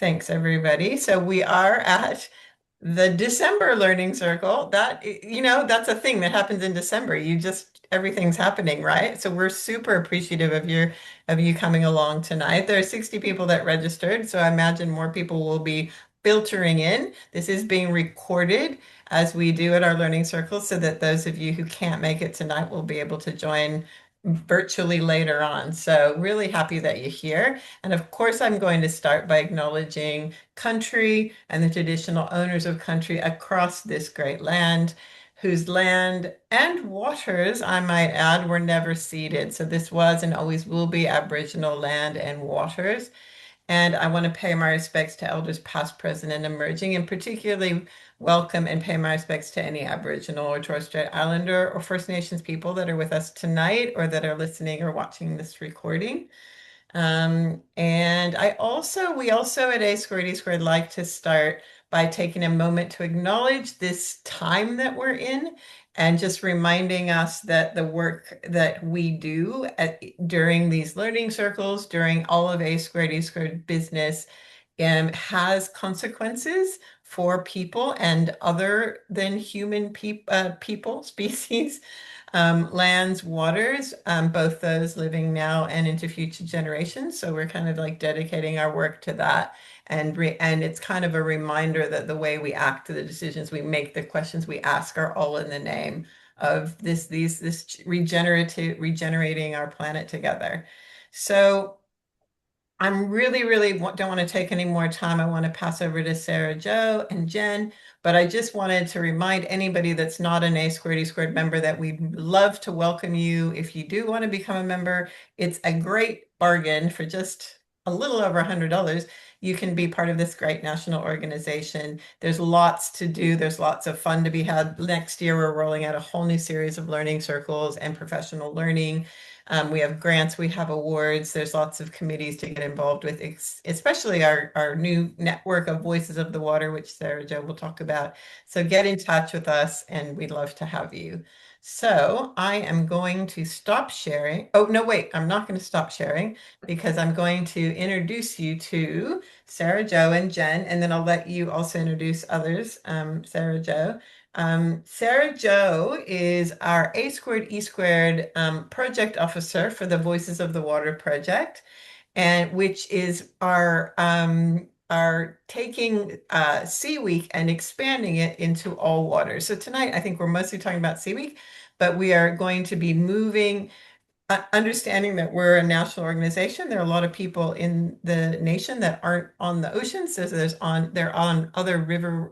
Thanks, everybody. So we are at the December Learning Circle. That's a thing that happens in December. Everything's happening, right? So we're super appreciative of you coming along tonight. There are 60 people that registered, so I imagine more people will be filtering in. This is being recorded as we do at our learning circles, so that those of you who can't make it tonight will be able to join virtually later on. So really happy that you're here. And of course, I'm going to start by acknowledging country and the traditional owners of country across this great land, whose land and waters, I might add, were never ceded. So this was and always will be Aboriginal land and waters. And I want to pay my respects to elders past, present, and emerging, and particularly welcome and pay my respects to any Aboriginal or Torres Strait Islander or First Nations people that are with us tonight or that are listening or watching this recording. And we also at A²D² like to start by taking a moment to acknowledge this time that we're in and just reminding us that the work that we do during these learning circles, during all of A²D² business, has consequences for people and other than human people, species, lands, waters, both those living now and into future generations. So we're kind of like dedicating our work to that. And it's kind of a reminder that the way we act, the decisions we make, the questions we ask are all in the name of this regenerating our planet together. So I'm really don't want to take any more time. I want to pass over to Sarah Joe and Jen, but I just wanted to remind anybody that's not an A²D² member that we'd love to welcome you. If you do want to become a member, it's a great bargain for just a little over $100. You can be part of this great national organization. There's lots to do. There's lots of fun to be had. Next year, we're rolling out a whole new series of learning circles and professional learning. We have grants, we have awards. There's lots of committees to get involved with, especially our new network of Voices of the Water, which Sarah Jo will talk about. So get in touch with us and we'd love to have you. So I am going to stop sharing. Oh, no, wait, I'm not going to stop sharing because I'm going to introduce you to Sarah Jo and Jen, and then I'll let you also introduce others, Sarah Jo. Sarah Jo is our A²E² project officer for the Voices of the Water project, and which is our taking SeaWeek and expanding it into all waters. So tonight, I think we're mostly talking about SeaWeek, but we are going to be moving understanding that we're a national organization. There are a lot of people in the nation that aren't on the ocean, so they're on other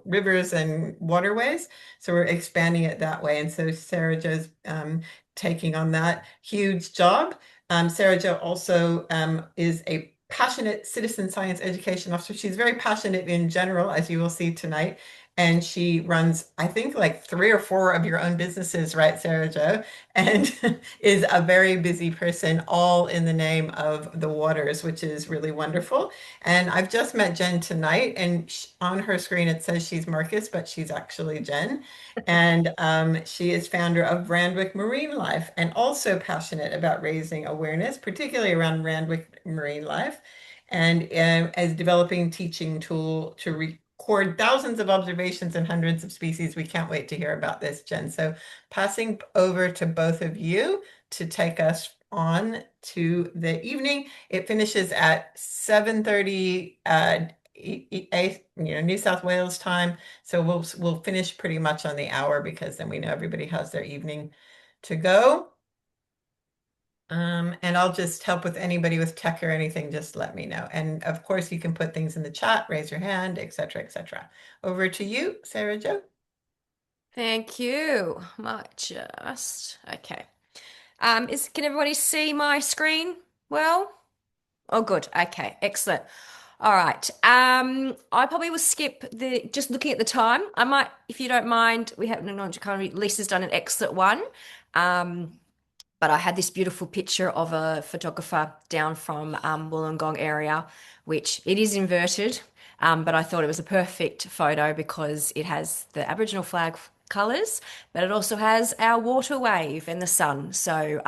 rivers and waterways. So we're expanding it that way. And so Sarah Jo's taking on that huge job. Sarah Jo also is a passionate citizen science education officer. She's very passionate in general, as you will see tonight. And she runs, I think, like 3 or 4 of your own businesses, right, Sarah Jo? And is a very busy person, all in the name of the waters, which is really wonderful. And I've just met Jen tonight, and on her screen it says she's Marcus, but she's actually Jen. And she is founder of Randwick Marine Life and also passionate about raising awareness, particularly around Randwick Marine Life, and as developing teaching tool to record thousands of observations and hundreds of species. We can't wait to hear about this, Jen. So passing over to both of you to take us on to the evening. It finishes at 7:30 New South Wales time. So we'll finish pretty much on the hour because then we know everybody has their evening to go. And I'll just help with anybody with tech or anything, just let me know. And of course, you can put things in the chat, raise your hand, etc., etc. Over to you, Sarah Jo. Thank you. Might just okay. Can everybody see my screen? Well, oh, good. Okay, excellent. All right. I probably will skip the just looking at the time. I might, if you don't mind, we haven't acknowledged kind of Lisa's done an excellent one. Um, but I had this beautiful picture of a photographer down from Wollongong area, which it is inverted, but I thought it was a perfect photo because it has the Aboriginal flag colours, but it also has our water wave and the sun. So,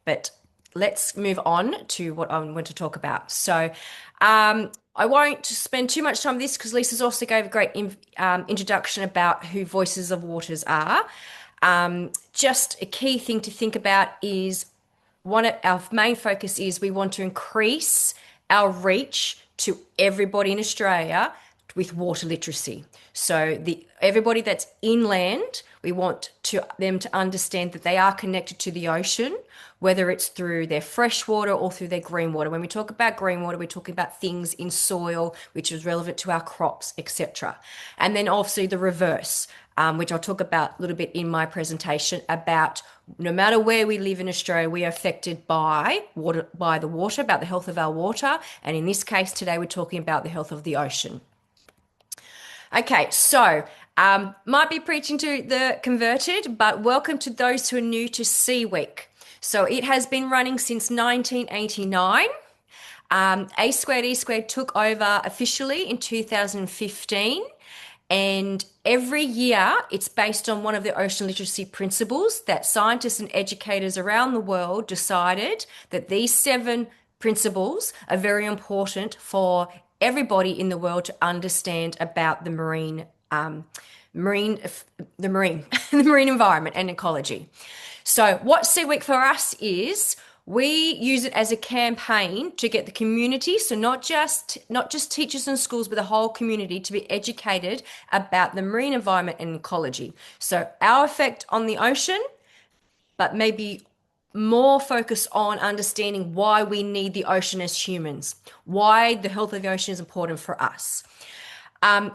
but let's move on to what I want to talk about. So, I won't spend too much time on this because Lisa's also gave a great introduction about who Voices of Waters are. Just a key thing to think about is one of our main focus is we want to increase our reach to everybody in Australia with water literacy. So the everybody that's inland, we want them to understand that they are connected to the ocean, whether it's through their fresh water or through their green water. When we talk about green water, we're talking about things in soil which is relevant to our crops, etc. And then also the reverse, which I'll talk about a little bit in my presentation about no matter where we live in Australia, we are affected by water, by the water, about the health of our water. And in this case today, we're talking about the health of the ocean. Okay, so might be preaching to the converted, but welcome to those who are new to SeaWeek. So it has been running since 1989. A squared E squared took over officially in 2015. And every year, it's based on one of the ocean literacy principles that scientists and educators around the world decided that these 7 principles are very important for everybody in the world to understand about the marine, the marine, the marine environment and ecology. So, what SeaWeek for us is, we use it as a campaign to get the community, so not just teachers and schools, but the whole community to be educated about the marine environment and ecology. So our effect on the ocean, but maybe more focus on understanding why we need the ocean as humans, why the health of the ocean is important for us.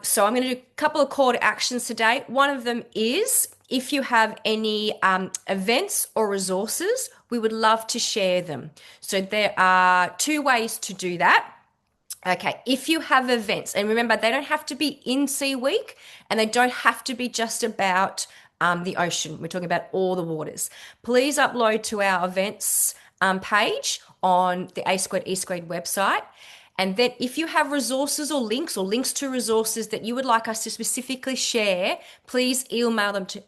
So I'm going to do a couple of call to actions today. One of them is if you have any events or resources, we would love to share them. So there are 2 ways to do that. Okay, if you have events, and remember, they don't have to be in SeaWeek and they don't have to be just about the ocean. We're talking about all the waters. Please upload to our events page on the A Squared E Squared website. And then if you have resources or links to resources that you would like us to specifically share, please email them to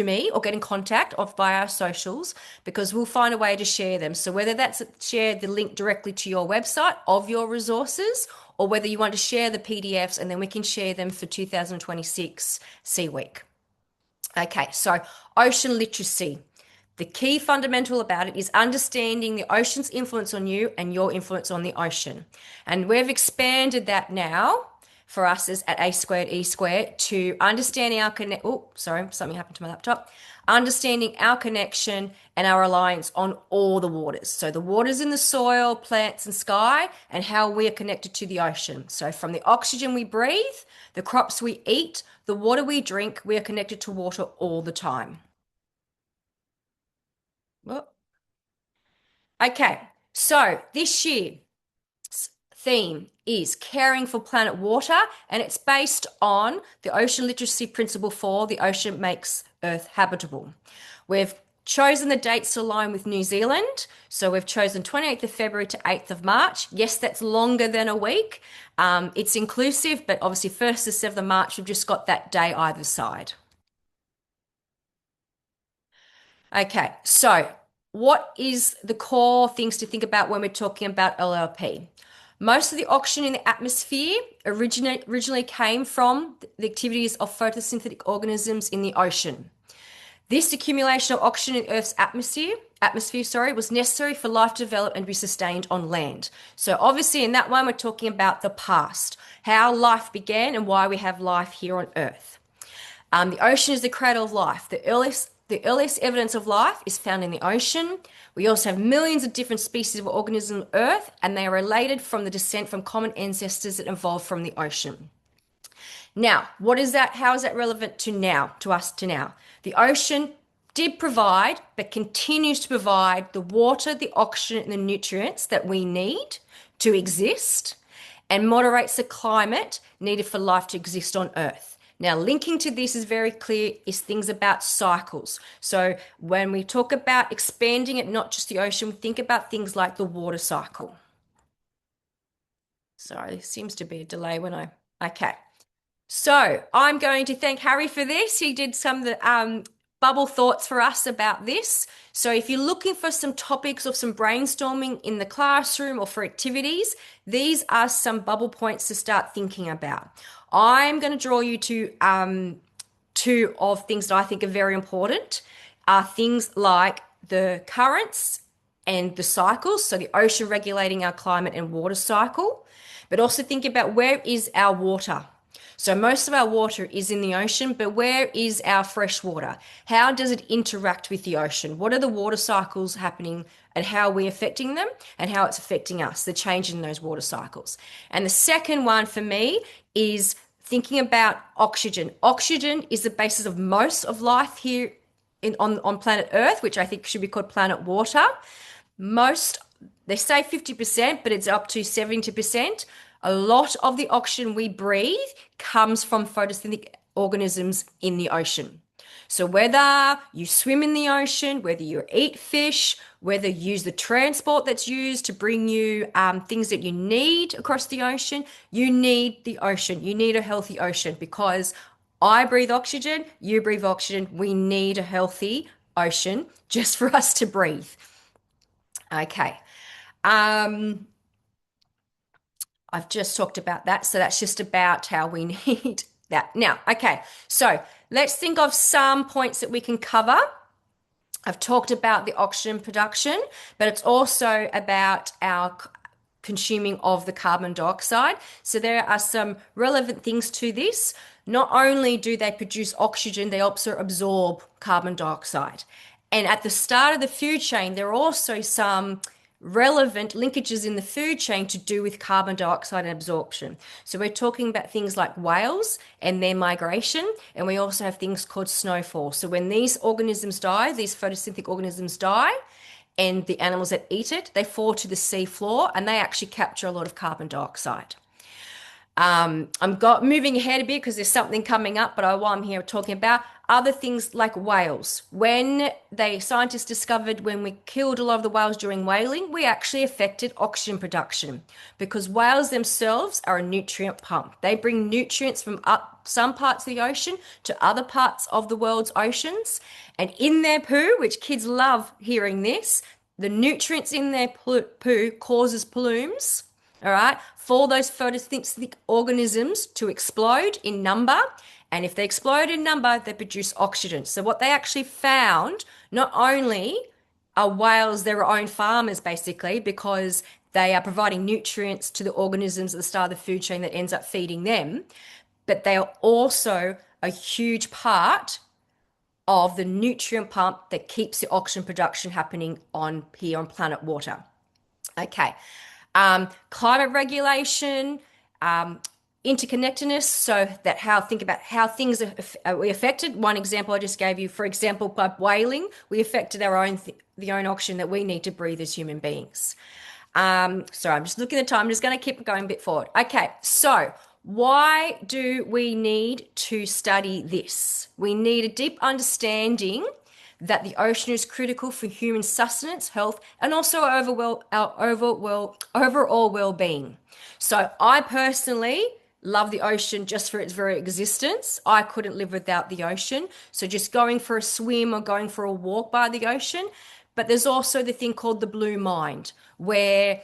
me or get in contact off by our socials, because we'll find a way to share them. So whether that's share the link directly to your website of your resources, or whether you want to share the PDFs and then we can share them for 2026 SeaWeek. Okay, so ocean literacy. The key fundamental about it is understanding the ocean's influence on you and your influence on the ocean. And we've expanded that now for us as at A Squared E Squared to understanding our something happened to my laptop. Understanding our connection and our reliance on all the waters. So the waters in the soil, plants and sky, and how we are connected to the ocean. So from the oxygen we breathe, the crops we eat, the water we drink, we are connected to water all the time. Well, okay, so this year's theme is caring for planet water, and it's based on the ocean literacy principle for the Ocean Makes Earth Habitable. We've chosen the dates to align with New Zealand. So we've chosen 28th of February to 8th of March. Yes, that's longer than a week. It's inclusive, but obviously 1st to 7th of March, we've just got that day either side. Okay, so what is the core things to think about when we're talking about LLP? Most of the oxygen in the atmosphere originally came from the activities of photosynthetic organisms in the ocean. This accumulation of oxygen in Earth's atmosphere, was necessary for life to develop and be sustained on land. So obviously in that one, we're talking about the past, how life began and why we have life here on Earth. The ocean is the cradle of life. The earliest evidence of life is found in the ocean. We also have millions of different species of organisms on Earth, and they are related from the descent from common ancestors that evolved from the ocean. Now, what is that? How is that relevant to us now? The ocean did provide, but continues to provide the water, the oxygen, and the nutrients that we need to exist, and moderates the climate needed for life to exist on Earth. Now, linking to this is very clear, is things about cycles. So when we talk about expanding it, not just the ocean, we think about things like the water cycle. Sorry, there seems to be a delay okay. So I'm going to thank Harry for this. He did some of the bubble thoughts for us about this. So if you're looking for some topics or some brainstorming in the classroom or for activities, these are some bubble points to start thinking about. I'm going to draw you to two of things that I think are very important are things like the currents and the cycles, so the ocean regulating our climate and water cycle, but also think about where is our water. So most of our water is in the ocean, but where is our fresh water? How does it interact with the ocean? What are the water cycles happening and how are we affecting them and how it's affecting us, the change in those water cycles. And the second one for me is thinking about oxygen. Oxygen is the basis of most of life here on planet Earth, which I think should be called planet water. Most, they say 50%, but it's up to 70%. A lot of the oxygen we breathe comes from photosynthetic organisms in the ocean. So whether you swim in the ocean, whether you eat fish, whether you use the transport that's used to bring you things that you need across the ocean, you need the ocean. You need a healthy ocean because I breathe oxygen, you breathe oxygen. We need a healthy ocean just for us to breathe. Okay. I've just talked about that. So that's just about how we need that. Now, okay. So let's think of some points that we can cover. I've talked about the oxygen production, but it's also about our consuming of the carbon dioxide. So there are some relevant things to this. Not only do they produce oxygen, they also absorb carbon dioxide. And at the start of the food chain, there are also some relevant linkages in the food chain to do with carbon dioxide and absorption. So we're talking about things like whales and their migration, and we also have things called snowfall. So when these organisms die, these photosynthetic organisms die, and the animals that eat it, they fall to the sea floor and they actually capture a lot of carbon dioxide. I'm moving ahead a bit because there's something coming up, but while I'm here talking about other things like whales. When scientists discovered when we killed a lot of the whales during whaling, we actually affected oxygen production because whales themselves are a nutrient pump. They bring nutrients from some parts of the ocean to other parts of the world's oceans. And in their poo, which kids love hearing this, the nutrients in their poo causes plumes, all right, for those photosynthetic organisms to explode in number. And if they explode in number, they produce oxygen. So what they actually found, not only are whales their own farmers, basically, because they are providing nutrients to the organisms at the start of the food chain that ends up feeding them, but they are also a huge part of the nutrient pump that keeps the oxygen production happening on here on planet water. Okay. Climate regulation, interconnectedness, so that think about how things are we affected. One example I just gave you, for example, by whaling, we affected our own the own oxygen that we need to breathe as human beings. Sorry, I'm just looking at the time. I'm just going to keep going a bit forward. Okay, so why do we need to study this? We need a deep understanding that the ocean is critical for human sustenance, health, and also our overall well-being. So I personally love the ocean just for its very existence. I couldn't live without the ocean. So just going for a swim or going for a walk by the ocean. But there's also the thing called the blue mind, where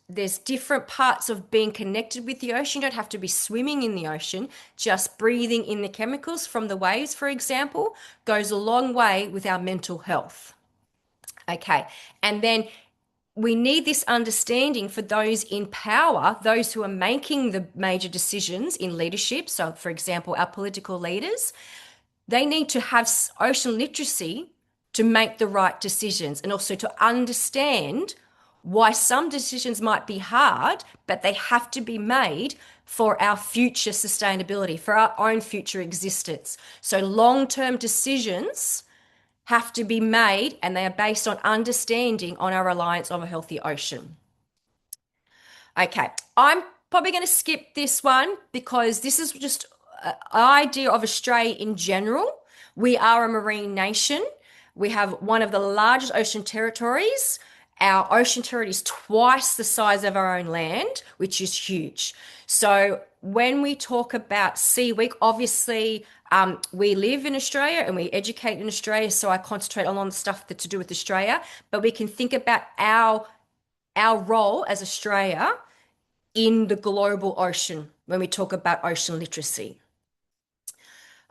there's different parts of being connected with the ocean. You don't have to be swimming in the ocean. Just breathing in the chemicals from the waves, for example, goes a long way with our mental health. Okay. And then we need this understanding for those in power, those who are making the major decisions in leadership. So, for example, our political leaders, they need to have ocean literacy to make the right decisions and also to understand why some decisions might be hard, but they have to be made for our future sustainability, for our own future existence. So long-term decisions have to be made, and they are based on understanding on our reliance on a healthy ocean. Okay, I'm probably going to skip this one because this is just an idea of Australia in general. We are a marine nation. We have one of the largest ocean territories. Our ocean territory is twice the size of our own land, which is huge. So when we talk about SeaWeek, obviously We live in Australia and we educate in Australia, so I concentrate on the stuff that's to do with Australia. But we can think about our role as Australia in the global ocean when we talk about ocean literacy.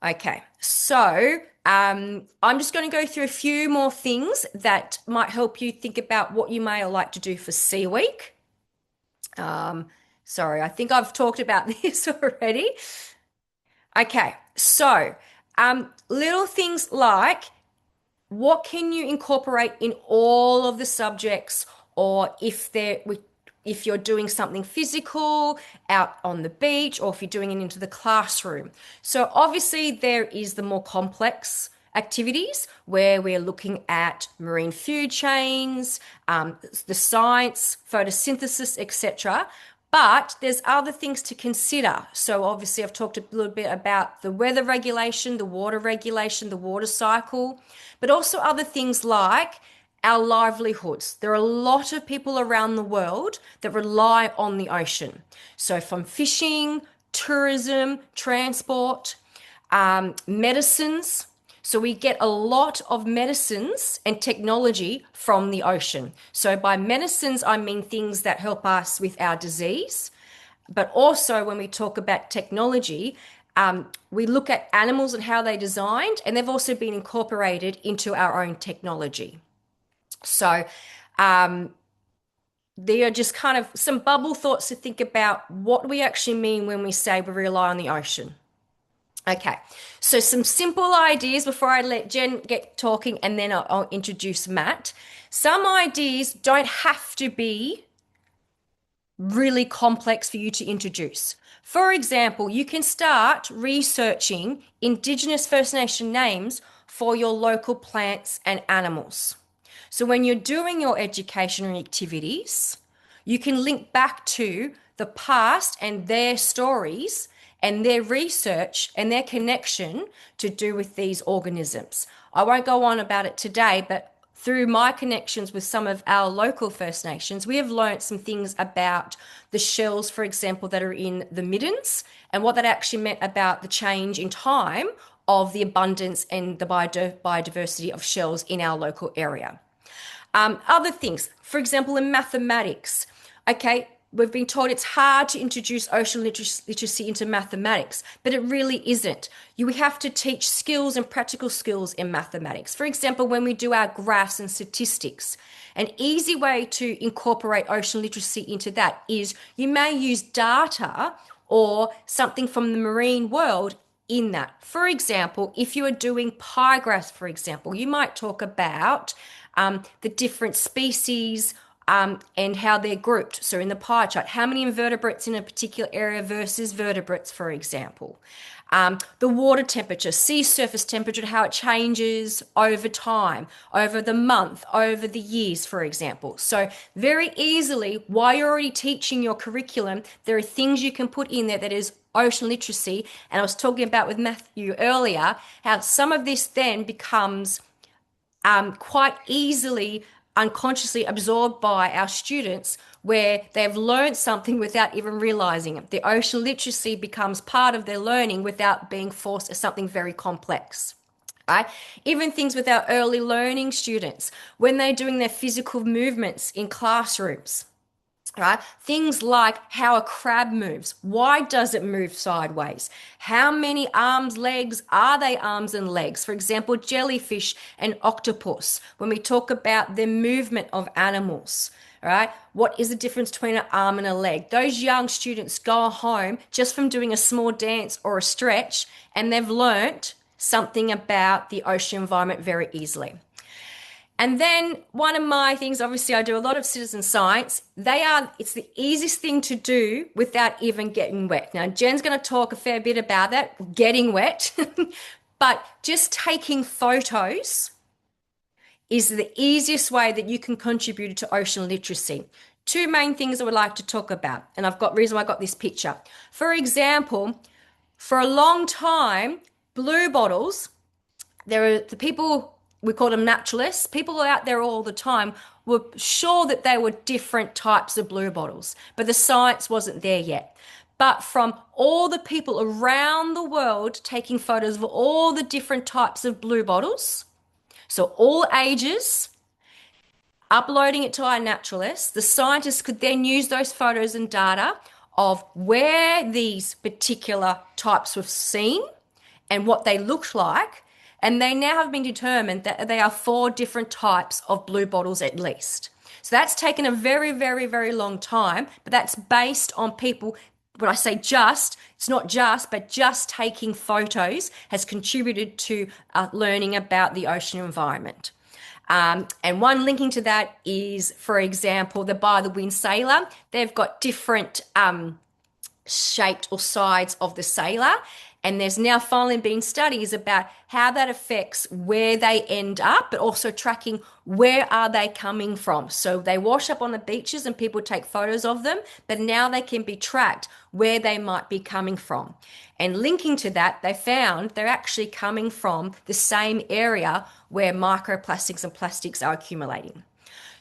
Okay, so I'm just going to go through a few more things that might help you think about what you may like to do for SeaWeek. Um, Sorry, I think I've talked about this already. Okay, so little things like what can you incorporate in all of the subjects, or if you're doing something physical out on the beach, or if you're doing it into the classroom. So obviously there is the more complex activities where we're looking at marine food chains, the science, photosynthesis, etc. But there's other things to consider. So obviously I've talked a little bit about the weather regulation, the water cycle, but also other things like our livelihoods. There are a lot of people around the world that rely on the ocean. So from fishing, tourism, transport, medicines. So we get a lot of medicines and technology from the ocean. So by medicines, I mean things that help us with our disease. But also when we talk about technology, we look at animals and how they're designed, and they've also been incorporated into our own technology. So they are just kind of some bubble thoughts to think about what we actually mean when we say we rely on the ocean. Okay, so some simple ideas before I let Jen get talking, and then I'll introduce Matt. Some ideas don't have to be really complex for you to introduce. For example, you can start researching Indigenous First Nation names for your local plants and animals. So when you're doing your educational activities, you can link back to the past and their stories and their research and their connection to do with these organisms. I won't go on about it today, but through my connections with some of our local First Nations, we have learnt some things about the shells, for example, that are in the middens, and what that actually meant about the change in time of the abundance and the biodiversity of shells in our local area. Other things, for example, in mathematics, okay, we've been told it's hard to introduce ocean literacy into mathematics, but it really isn't. You have to teach skills and practical skills in mathematics. For example, when we do our graphs and statistics, an easy way to incorporate ocean literacy into that is you may use data or something from the marine world in that. For example, if you are doing pie graphs, for example, you might talk about the different species and how they're grouped. So in the pie chart, how many invertebrates in a particular area versus vertebrates, for example. The water temperature, sea surface temperature, how it changes over time, over the month, over the years, for example. So very easily, while you're already teaching your curriculum, there are things you can put in there that is ocean literacy. And I was talking about with Matthew earlier, how some of this then becomes quite easily unconsciously absorbed by our students, where they've learned something without even realizing it. The ocean literacy becomes part of their learning without being forced as something very complex. Right? Even things with our early learning students, when they're doing their physical movements in classrooms. Right? Things like how a crab moves. Why does it move sideways? How many arms, legs are they arms and legs? For example, jellyfish and octopus. When we talk about the movement of animals, right? What is the difference between an arm and a leg? Those young students go home just from doing a small dance or a stretch, and they've learnt something about the ocean environment very easily. And then one of my things, obviously I do a lot of citizen science. It's the easiest thing to do without even getting wet. Now, Jen's going to talk a fair bit about that, getting wet, but just taking photos is the easiest way that you can contribute to ocean literacy. Two main things I would like to talk about, and I've got reason why I got this picture. For example, for a long time, blue bottles, there are the people we call them naturalists, people out there all the time, were sure that they were different types of blue bottles, but the science wasn't there yet. But from all the people around the world taking photos of all the different types of blue bottles, so all ages, uploading it to our naturalists, the scientists could then use those photos and data of where these particular types were seen and what they looked like. And they now have been determined that they are four different types of blue bottles at least. So that's taken a very, very, very long time, but that's based on people. When I say just, it's not just, but just taking photos has contributed to learning about the ocean environment. And one linking to that is, for example, the By the Wind sailor. They've got different shaped or sides of the sailor. And there's now finally been studies about how that affects where they end up, but also tracking where are they coming from. So they wash up on the beaches and people take photos of them, but now they can be tracked where they might be coming from. And linking to that, they found they're actually coming from the same area where microplastics and plastics are accumulating.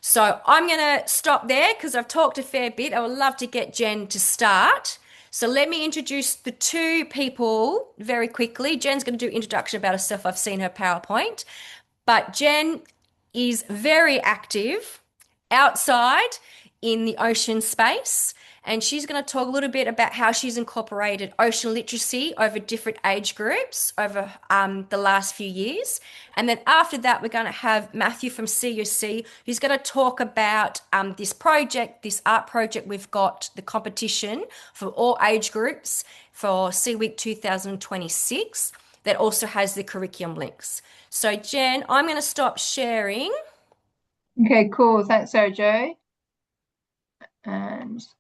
So I'm going to stop there because I've talked a fair bit. I would love to get Jen to start. So let me introduce the two people very quickly. Jen's going to do introduction about herself. I've seen her PowerPoint. But Jen is very active outside in the ocean space. And she's going to talk a little bit about how she's incorporated ocean literacy over different age groups over the last few years. And then after that, we're going to have Matthew from CUC, who's going to talk about this project, this art project we've got, the competition for all age groups for SeaWeek 2026 that also has the curriculum links. So Jen, I'm going to stop sharing. Okay, cool. Thanks, Sarah Jo. And just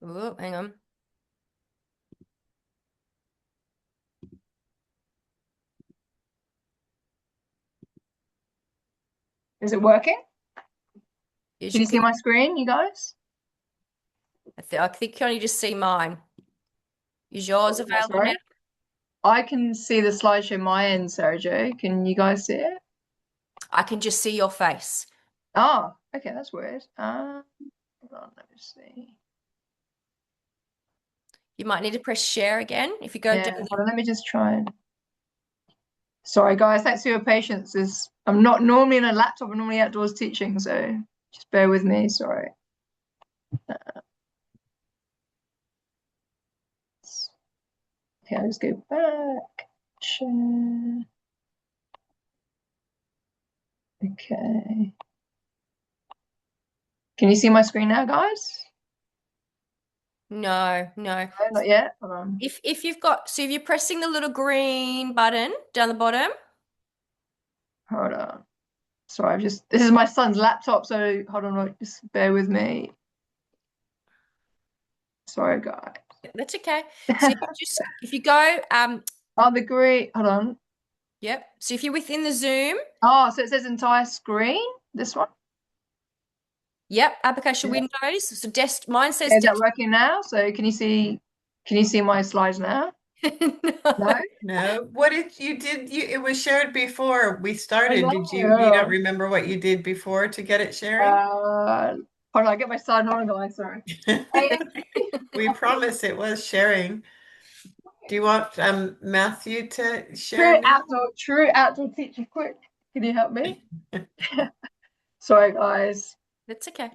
Oh, hang on. is it working? As Can you see my screen, you guys? I think you can only just see mine. Is yours available now? Sorry. I can see the slideshow my end, Sarah Jo. Can you guys see it? I can just see your face. Oh, okay, that's weird. Hold on, let me see. You might need to press share again if you go Yeah, down. hold on, let me just try and. Sorry, guys, thanks for your patience. I'm not normally in a laptop, I'm normally outdoors teaching, so just bear with me. Sorry. Okay, I'll just go back. Share. Okay. Can you see my screen now, guys? No. No, not yet. Hold on. If you've got, so if you're pressing the little green button down the bottom. Hold on. Sorry, this is my son's laptop, so hold on, just bear with me. Sorry, guys. That's okay. So if you go, Oh, the green, hold on. yep. So if you're within the Zoom. Oh, so it says entire screen, this one? Yep, application windows. So mine says Is that working now? So can you see my slides now? No? No. What did you did you it was shared before we started. Did you don't know. remember what you did before to get it sharing? Hold on, I get my slide on, guys, sorry. We promise it was sharing. Do you want Matthew to share now? True outdoor teacher, quick. Can you help me? Sorry, guys. That's okay.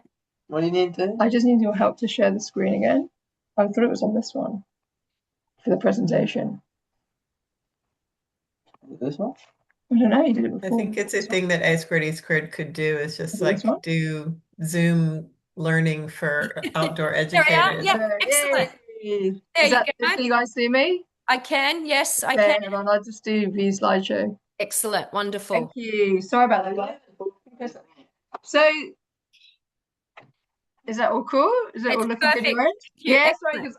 What do you need to? I just need your help to share the screen again. I thought it was on this one for the presentation. This one? I don't know, you did it I before. think it's a thing that A2E could do is just like one? do Zoom learning for outdoor There we are. educators. Yep, excellent. Yay. There you go. Can you guys see me? I can. Yes, I Okay, can. hold on, I'll just do view slideshow. Excellent. Wonderful. Thank you. Sorry about that, guys. So, is that all cool? Is it It's all looking perfect. good? Yeah, sorry, because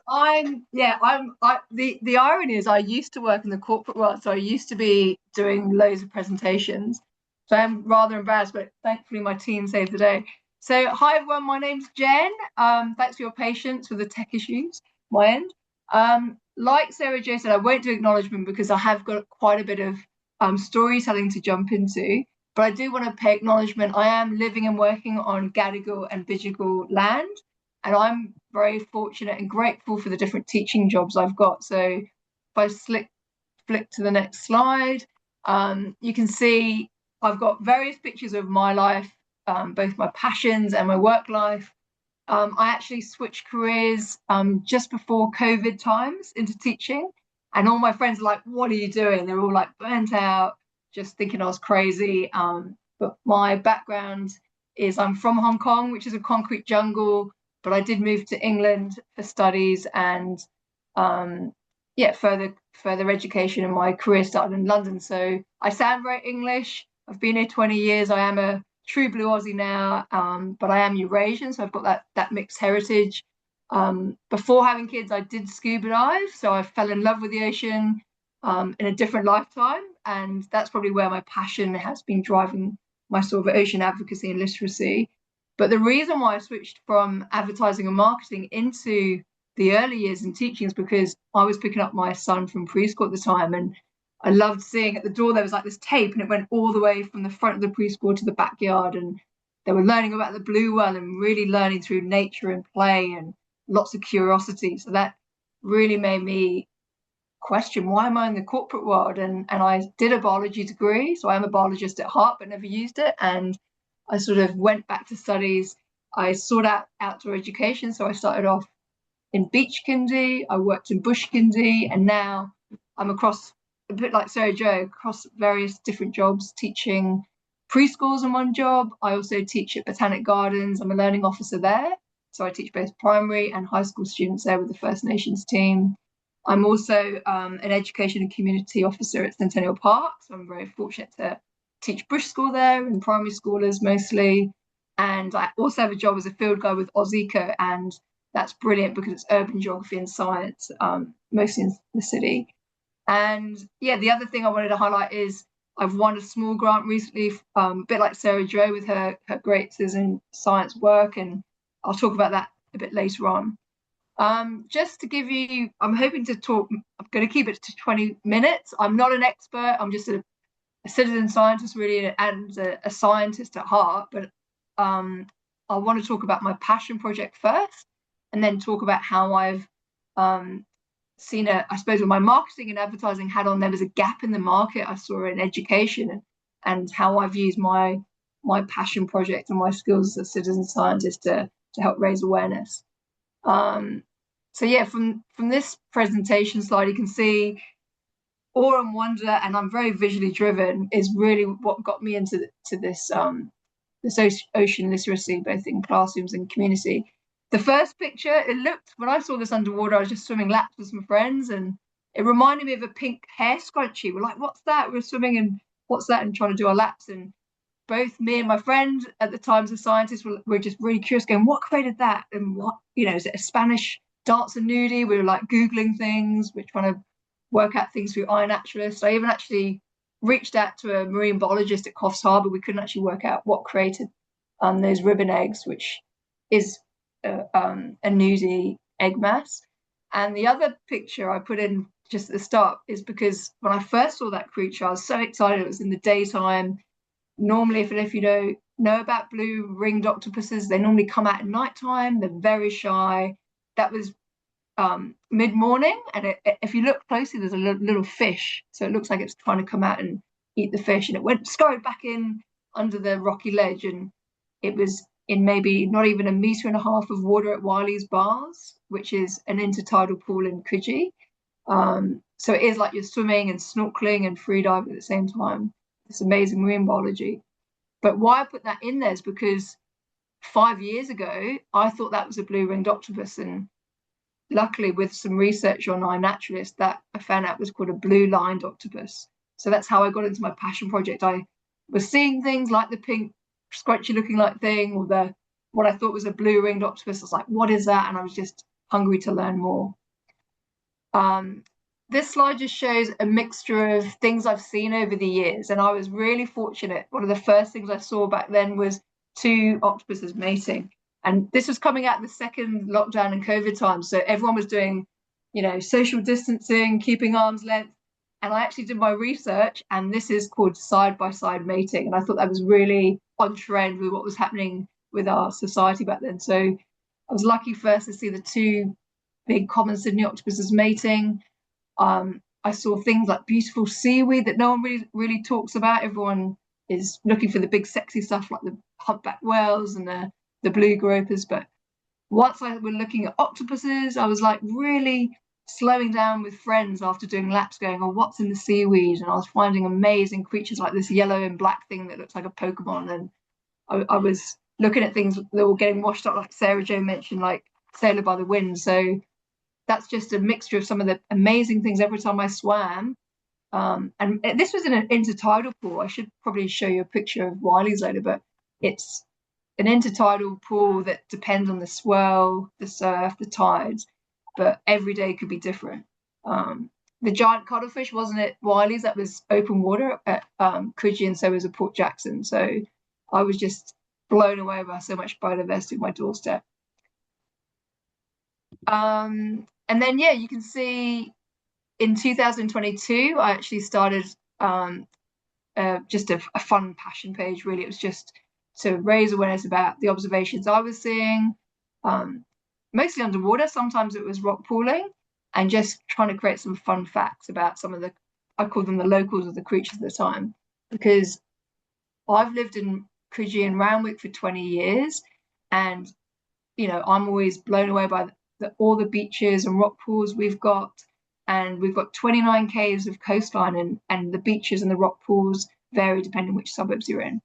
the irony is I used to work in the corporate world, so I used to be doing loads of presentations. So I'm rather embarrassed, but thankfully my team saved the day. So hi everyone, my name's Jen. Thanks for your patience with the tech issues, my end. Like Sarah Jo said, I won't do acknowledgement because I have got quite a bit of storytelling to jump into, but I do want to pay acknowledgement. I am living and working on Gadigal and Bidjigal land, and I'm very fortunate and grateful for the different teaching jobs I've got. So if I flick to the next slide, you can see I've got various pictures of my life, both my passions and my work life. I actually switched careers just before COVID times into teaching, and all my friends are like, "What are you doing?" They're all like burnt out, just thinking I was crazy. But my background is I'm from Hong Kong, which is a concrete jungle, but I did move to England for studies and yeah, further education, and my career started in London. So I sound very English. I've been here 20 years. I am a true blue Aussie now, but I am Eurasian, so I've got that mixed heritage. Before having kids, I did scuba dive, so I fell in love with the ocean in a different lifetime, and that's probably where my passion has been driving my sort of ocean advocacy and literacy. But the reason why I switched from advertising and marketing into the early years in teaching is because I was picking up my son from preschool at the time, and I loved seeing at the door there was like this tape, and it went all the way from the front of the preschool to the backyard, and they were learning about the blue whale and really learning through nature and play and lots of curiosity. So that really made me question, why am I in the corporate world? And I did a biology degree, so I'm a biologist at heart but never used it, and I sort of went back to studies. I sought out outdoor education, so I started off in beach kindy, I worked in bush kindy, and now I'm across, a bit like Sarah Jo, across various different jobs, teaching preschools in one job. I also teach at Botanic Gardens. I'm a learning officer there, so I teach both primary and high school students there with the First Nations team. I'm also an education and community officer at Centennial Park, so I'm very fortunate to teach bush school there and primary schoolers mostly. And I also have a job as a field guide with AusEco, and that's brilliant because it's urban geography and science, mostly in the city. And yeah, the other thing I wanted to highlight is I've won a small grant recently, a bit like Sarah Jo with her great citizen science work, and I'll talk about that a bit later on. Just to give you, I'm hoping to talk, I'm going to keep it to 20 minutes. I'm not an expert, I'm just a citizen scientist really, and a scientist at heart, but I want to talk about my passion project first, and then talk about how I've seen I suppose with my marketing and advertising hat on, there was a gap in the market I saw in education, and how I've used my passion project and my skills as a citizen scientist to help raise awareness. So yeah, from this presentation slide, you can see awe and wonder, and I'm very visually driven, is really what got me into this ocean literacy, both in classrooms and community. The first picture, it looked, when I saw this underwater, I was just swimming laps with some friends, and it reminded me of a pink hair scrunchie. We're like, what's that? We're swimming, and what's that? And trying to do our laps. And both me and my friend at the time as a scientist were just really curious, going, what created that? And what, is it a Spanish dancer nudie? We were like Googling things. We're trying to work out things through iNaturalist. I even actually reached out to a marine biologist at Coffs Harbour. We couldn't actually work out what created those ribbon eggs, which is a nudie egg mass. And the other picture I put in just at the start is because when I first saw that creature, I was so excited. It was in the daytime. Normally, if you don't know about blue ringed octopuses, they normally come out at nighttime. They're very shy. That was mid-morning, and if you look closely, there's a little fish, so it looks like it's trying to come out and eat the fish, and it scurried back in under the rocky ledge, and it was in maybe not even 1.5 meters of water at Wiley's Bars, which is an intertidal pool in Coogee. So it is like you're swimming and snorkeling and freediving at the same time. It's amazing marine biology. But why I put that in there is because 5 years ago, I thought that was a blue ringed octopus, and luckily with some research on iNaturalist, that I found out was called a blue lined octopus. So that's how I got into my passion project. I was seeing things like the pink scrunchy looking like thing, or what I thought was a blue ringed octopus. I was like, what is that? And I was just hungry to learn more. This slide just shows a mixture of things I've seen over the years, and I was really fortunate. One of the first things I saw back then was 2 octopuses mating, and this was coming out of the second lockdown and COVID time, so everyone was doing social distancing, keeping arm's length. And I actually did my research, and this is called side-by-side mating. And I thought that was really on trend with what was happening with our society back then. So I was lucky first to see the two big common Sydney octopuses mating. I saw things like beautiful seaweed that no one really talks about. Everyone is looking for the big sexy stuff like the humpback whales and the blue gropers. But once I were looking at octopuses, I was like really slowing down with friends after doing laps going, oh, what's in the seaweed? And I was finding amazing creatures like this yellow and black thing that looks like a Pokemon. And I was looking at things that were getting washed up, like Sarah Jo mentioned, like Sailor by the Wind. So that's just a mixture of some of the amazing things every time I swam. And this was in an intertidal pool. I should probably show you a picture of Wiley's later, but it's an intertidal pool that depends on the swell, the surf, the tides, but every day could be different. The giant cuttlefish wasn't at Wiley's, that was open water at Coogee, and so was at Port Jackson. So I was just blown away by so much biodiversity on my doorstep. And then, yeah, you can see in 2022, I actually started just a fun passion page, really. It was just to raise awareness about the observations I was seeing, mostly underwater. Sometimes it was rock pooling, and just trying to create some fun facts about some of the, I call them the locals of the creatures at the time, because I've lived in Coogee and Randwick for 20 years, and I'm always blown away by all the beaches and rock pools we've got. And we've got 29 k's of coastline, and the beaches and the rock pools vary depending which suburbs you're in.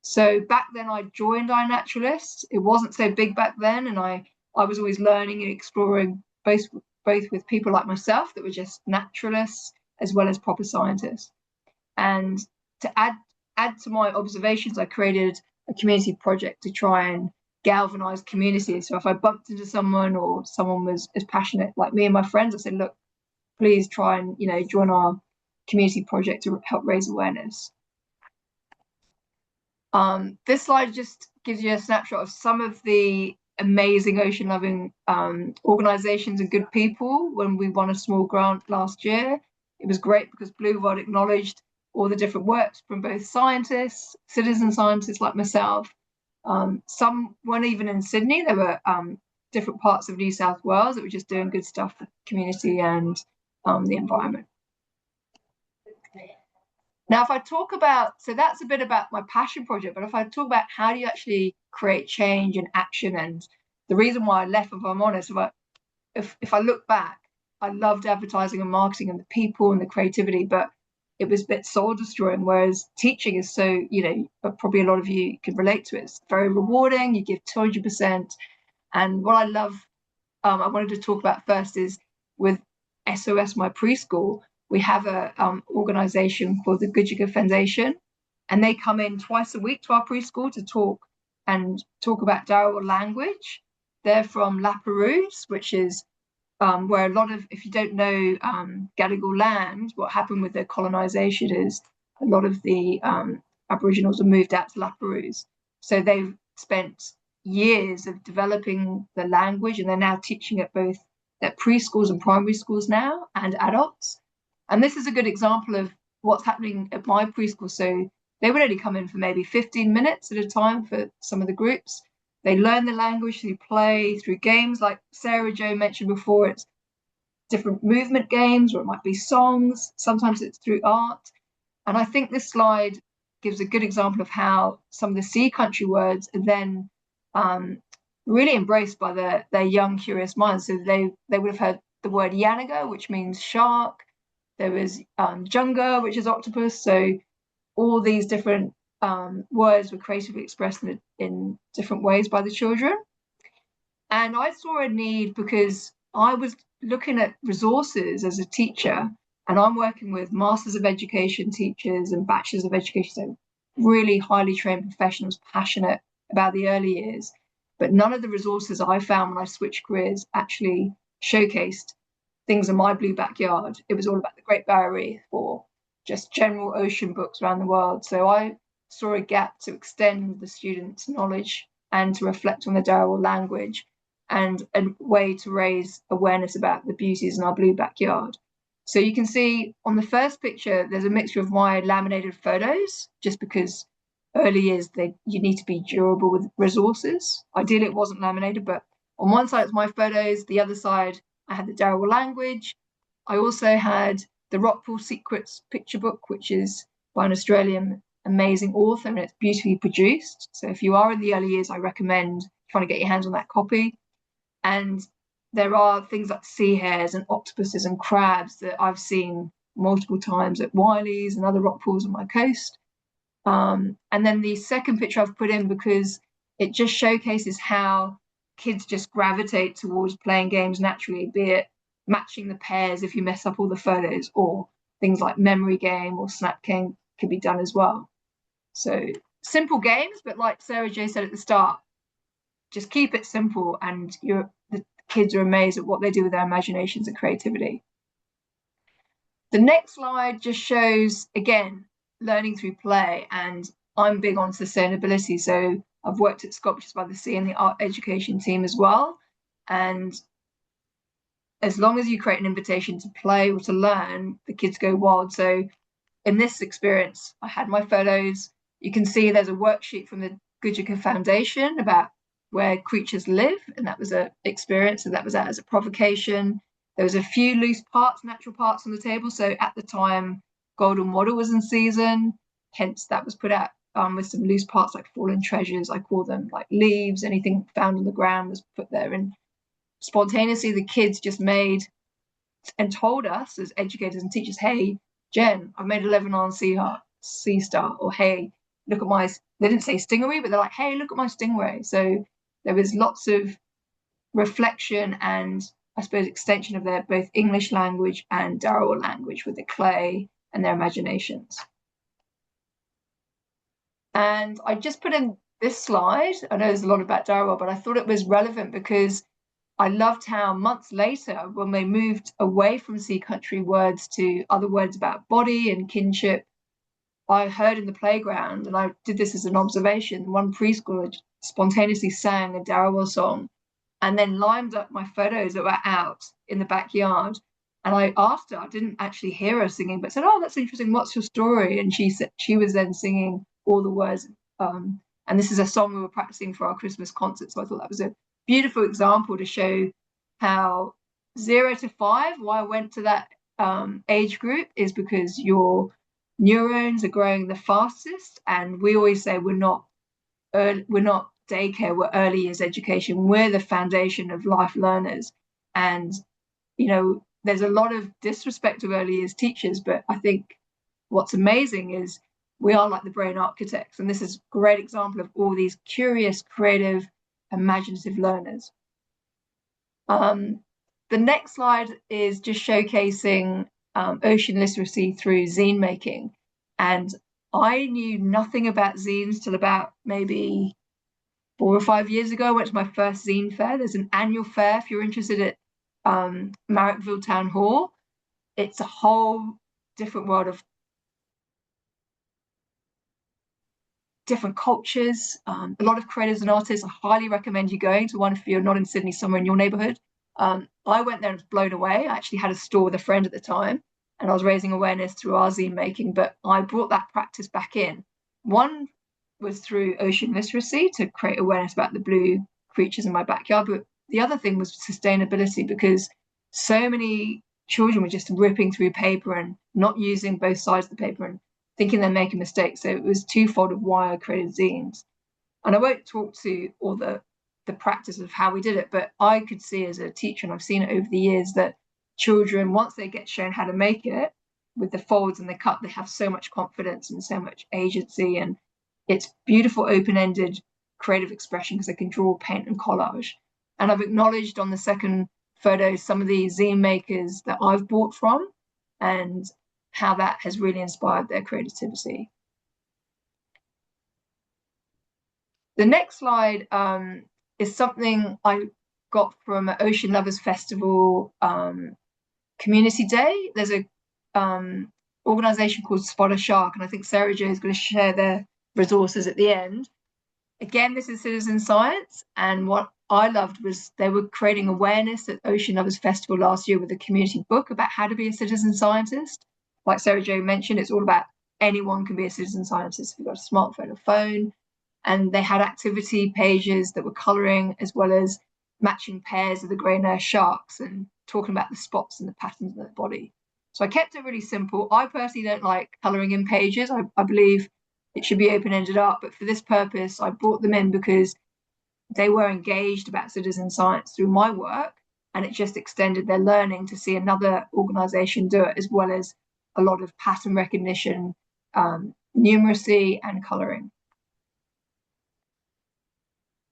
So back then I joined iNaturalist. It wasn't so big back then, and I was always learning and exploring both with people like myself that were just naturalists as well as proper scientists. And to add to my observations, I created a community project to try and galvanize communities. So if I bumped into someone or someone was as passionate like me and my friends, I said, look, please try and join our community project to help raise awareness. This slide just gives you a snapshot of some of the amazing ocean loving organizations and good people. When we won a small grant last year, it was great because Blue World acknowledged all the different works from both scientists, citizen scientists like myself. Some weren't even in Sydney. There were different parts of New South Wales that were just doing good stuff for the community and the environment. Now, if I talk about, so that's a bit about my passion project, but if I talk about how do you actually create change and action, and the reason why I left, if I'm honest, if I look back, I loved advertising and marketing and the people and the creativity, but it was a bit soul destroying, whereas teaching is so, probably a lot of you can relate to it. It's very rewarding, you give 200%. And what I love, I wanted to talk about first is with SOS My Preschool, we have a organization called the Gujiga Foundation, and they come in twice a week to our preschool to talk about Darawal language. They're from La Perouse, which is where a lot of, if you don't know Gadigal land, what happened with their colonization is a lot of the Aboriginals have moved out to La Perouse. So they've spent years of developing the language, and they're now teaching it both at preschools and primary schools now, and adults. And this is a good example of what's happening at my preschool. So they would only come in for maybe 15 minutes at a time for some of the groups. They learn the language through play, through games like Sarah Jo mentioned before. It's different movement games, or it might be songs. Sometimes it's through art. And I think this slide gives a good example of how some of the sea country words are then really embraced by their young, curious minds. So they would have heard the word yanaga, which means shark. There was junga, which is octopus. So all these different words were creatively expressed in different ways by the children. And I saw a need because I was looking at resources as a teacher, and I'm working with Masters of Education teachers and Bachelors of Education, so really highly trained professionals passionate about the early years. But none of the resources I found when I switched careers actually showcased things in my blue backyard. It was all about the Great Barrier Reef or just general ocean books around the world. So I saw a gap to extend the students' knowledge and to reflect on the Darawal language. and a way to raise awareness about the beauties in our blue backyard. So you can see on the first picture, there's a mixture of my laminated photos, just because early years, you need to be durable with resources. Ideally, it wasn't laminated, but on one side, it's my photos. The other side, I had the Daryl language. I also had the Rockpool Secrets picture book, which is by an Australian amazing author, and it's beautifully produced. So if you are in the early years, I recommend trying to get your hands on that copy. And there are things like sea hares and octopuses and crabs that I've seen multiple times at Wiley's and other rock pools on my coast. And then the second picture I've put in because it just showcases how kids just gravitate towards playing games naturally, be it matching the pairs if you mess up all the photos, or things like memory game or snap game can be done as well. So simple games, but like Sarah J said at the start, just keep it simple and the kids are amazed at what they do with their imaginations and creativity. The next slide just shows, again, learning through play, and I'm big on sustainability. So I've worked at Sculptures by the Sea and the art education team as well. And as long as you create an invitation to play or to learn, the kids go wild. So in this experience, I had my photos. You can see there's a worksheet from the Gujika Foundation about where creatures live, and that was an experience, and that was out as a provocation. There was a few loose parts, natural parts on the table. So at the time, golden water was in season, hence that was put out with some loose parts like fallen treasures. I call them like leaves, anything found on the ground was put there. And spontaneously, the kids just made and told us as educators and teachers, hey, Jen, I've made a Lebanon sea star, or hey, look at my, they didn't say stingery, but they're like, hey, look at my stingray. So there was lots of reflection and I suppose extension of their both English language and Darawal language with the clay and their imaginations. And I just put in this slide. I know there's a lot about Darawal, but I thought it was relevant because I loved how months later, when they moved away from sea country words to other words about body and kinship, I heard in the playground, and I did this as an observation, one preschooler spontaneously sang a Darawal song and then lined up my photos that were out in the backyard. And I asked her, I didn't actually hear her singing, but said, oh, that's interesting. What's your story? And she said she was then singing all the words. And this is a song we were practicing for our Christmas concert. So I thought that was a beautiful example to show how 0 to 5, why I went to that age group is because your neurons are growing the fastest. And we always say we're not daycare, we're early years education, we're the foundation of life learners. And there's a lot of disrespect of early years teachers, but I think what's amazing is we are like the brain architects, and this is a great example of all these curious, creative, imaginative learners. The next slide is just showcasing ocean literacy through zine making, and I knew nothing about zines till about maybe 4 or 5 years ago. I went to my first zine fair. There's an annual fair if you're interested at Marrickville Town Hall. It's a whole different world of different cultures, a lot of creators and artists. I highly recommend you going to one if you're not in Sydney, somewhere in your neighbourhood. I went there and was blown away. I actually had a store with a friend at the time, and I was raising awareness through our zine making, but I brought that practice back in. One was through ocean literacy to create awareness about the blue creatures in my backyard, but the other thing was sustainability, because so many children were just ripping through paper and not using both sides of the paper and thinking they're making mistakes. So it was twofold of why I created zines. And I won't talk to all the practice of how we did it, but I could see as a teacher, and I've seen it over the years, that children, once they get shown how to make it with the folds and the cut, they have so much confidence and so much agency, and it's beautiful open-ended creative expression because they can draw, paint and collage. And I've acknowledged on the second photo some of the zine makers that I've bought from and how that has really inspired their creativity. The next slide is something I got from an Ocean Lovers Festival community day. There's a organization called Spot a Shark, and I think Sarah Jo is going to share their resources at the end. Again, this is citizen science, and what I loved was they were creating awareness at Ocean Lovers Festival last year with a community book about how to be a citizen scientist. Like Sarah Jo mentioned, it's all about anyone can be a citizen scientist if you've got a smartphone or phone. And they had activity pages that were colouring as well as matching pairs of the grey nurse sharks and talking about the spots and the patterns of their body. So I kept it really simple. I personally don't like colouring in pages. I believe it should be open-ended art, but for this purpose, I brought them in because they were engaged about citizen science through my work, and it just extended their learning to see another organisation do it, as well as a lot of pattern recognition, numeracy, and colouring.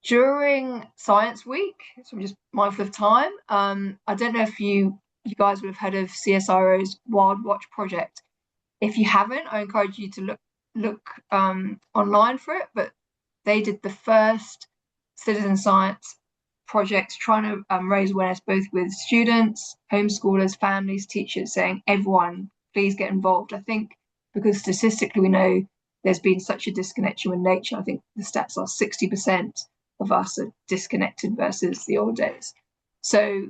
During Science Week, so I'm just mindful of time, I don't know if you guys would have heard of CSIRO's Wild Watch project. If you haven't, I encourage you to look online for it, but they did the first citizen science projects trying to raise awareness both with students, homeschoolers, families, teachers, saying everyone please get involved. I think because statistically we know there's been such a disconnection with nature. I think the stats are 60% of us are disconnected versus the old days. So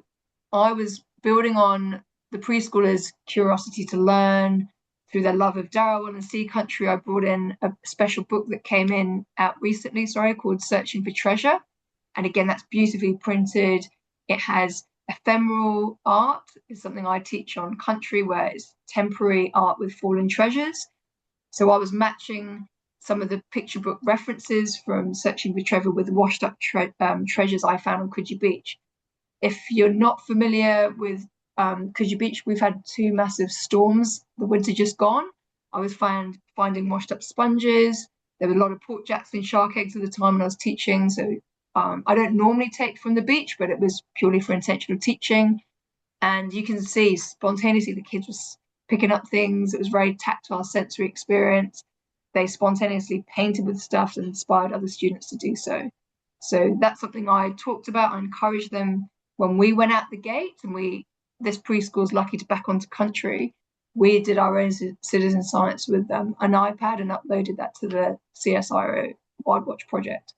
I was building on the preschoolers' curiosity to learn through their love of Darwin and sea country. I brought in a special book that came out recently, called Searching for Treasure. And again, that's beautifully printed. It has ephemeral art. It's something I teach on country, where it's temporary art with fallen treasures. So I was matching some of the picture book references from Searching for Treasure with washed up treasures I found on Coogee Beach. If you're not familiar with Coogee Beach, we've had 2 massive storms the winter just gone. I was finding washed up sponges. There were a lot of port jacks and shark eggs at the time when I was teaching. So I don't normally take from the beach, but it was purely for intentional teaching. And you can see spontaneously the kids were picking up things. It was very tactile sensory experience. They spontaneously painted with stuff and inspired other students to do so. So that's something I talked about. I encouraged them when we went out the gate, and this preschool's lucky to back onto country. We did our own citizen science with an iPad and uploaded that to the CSIRO Wild Watch project.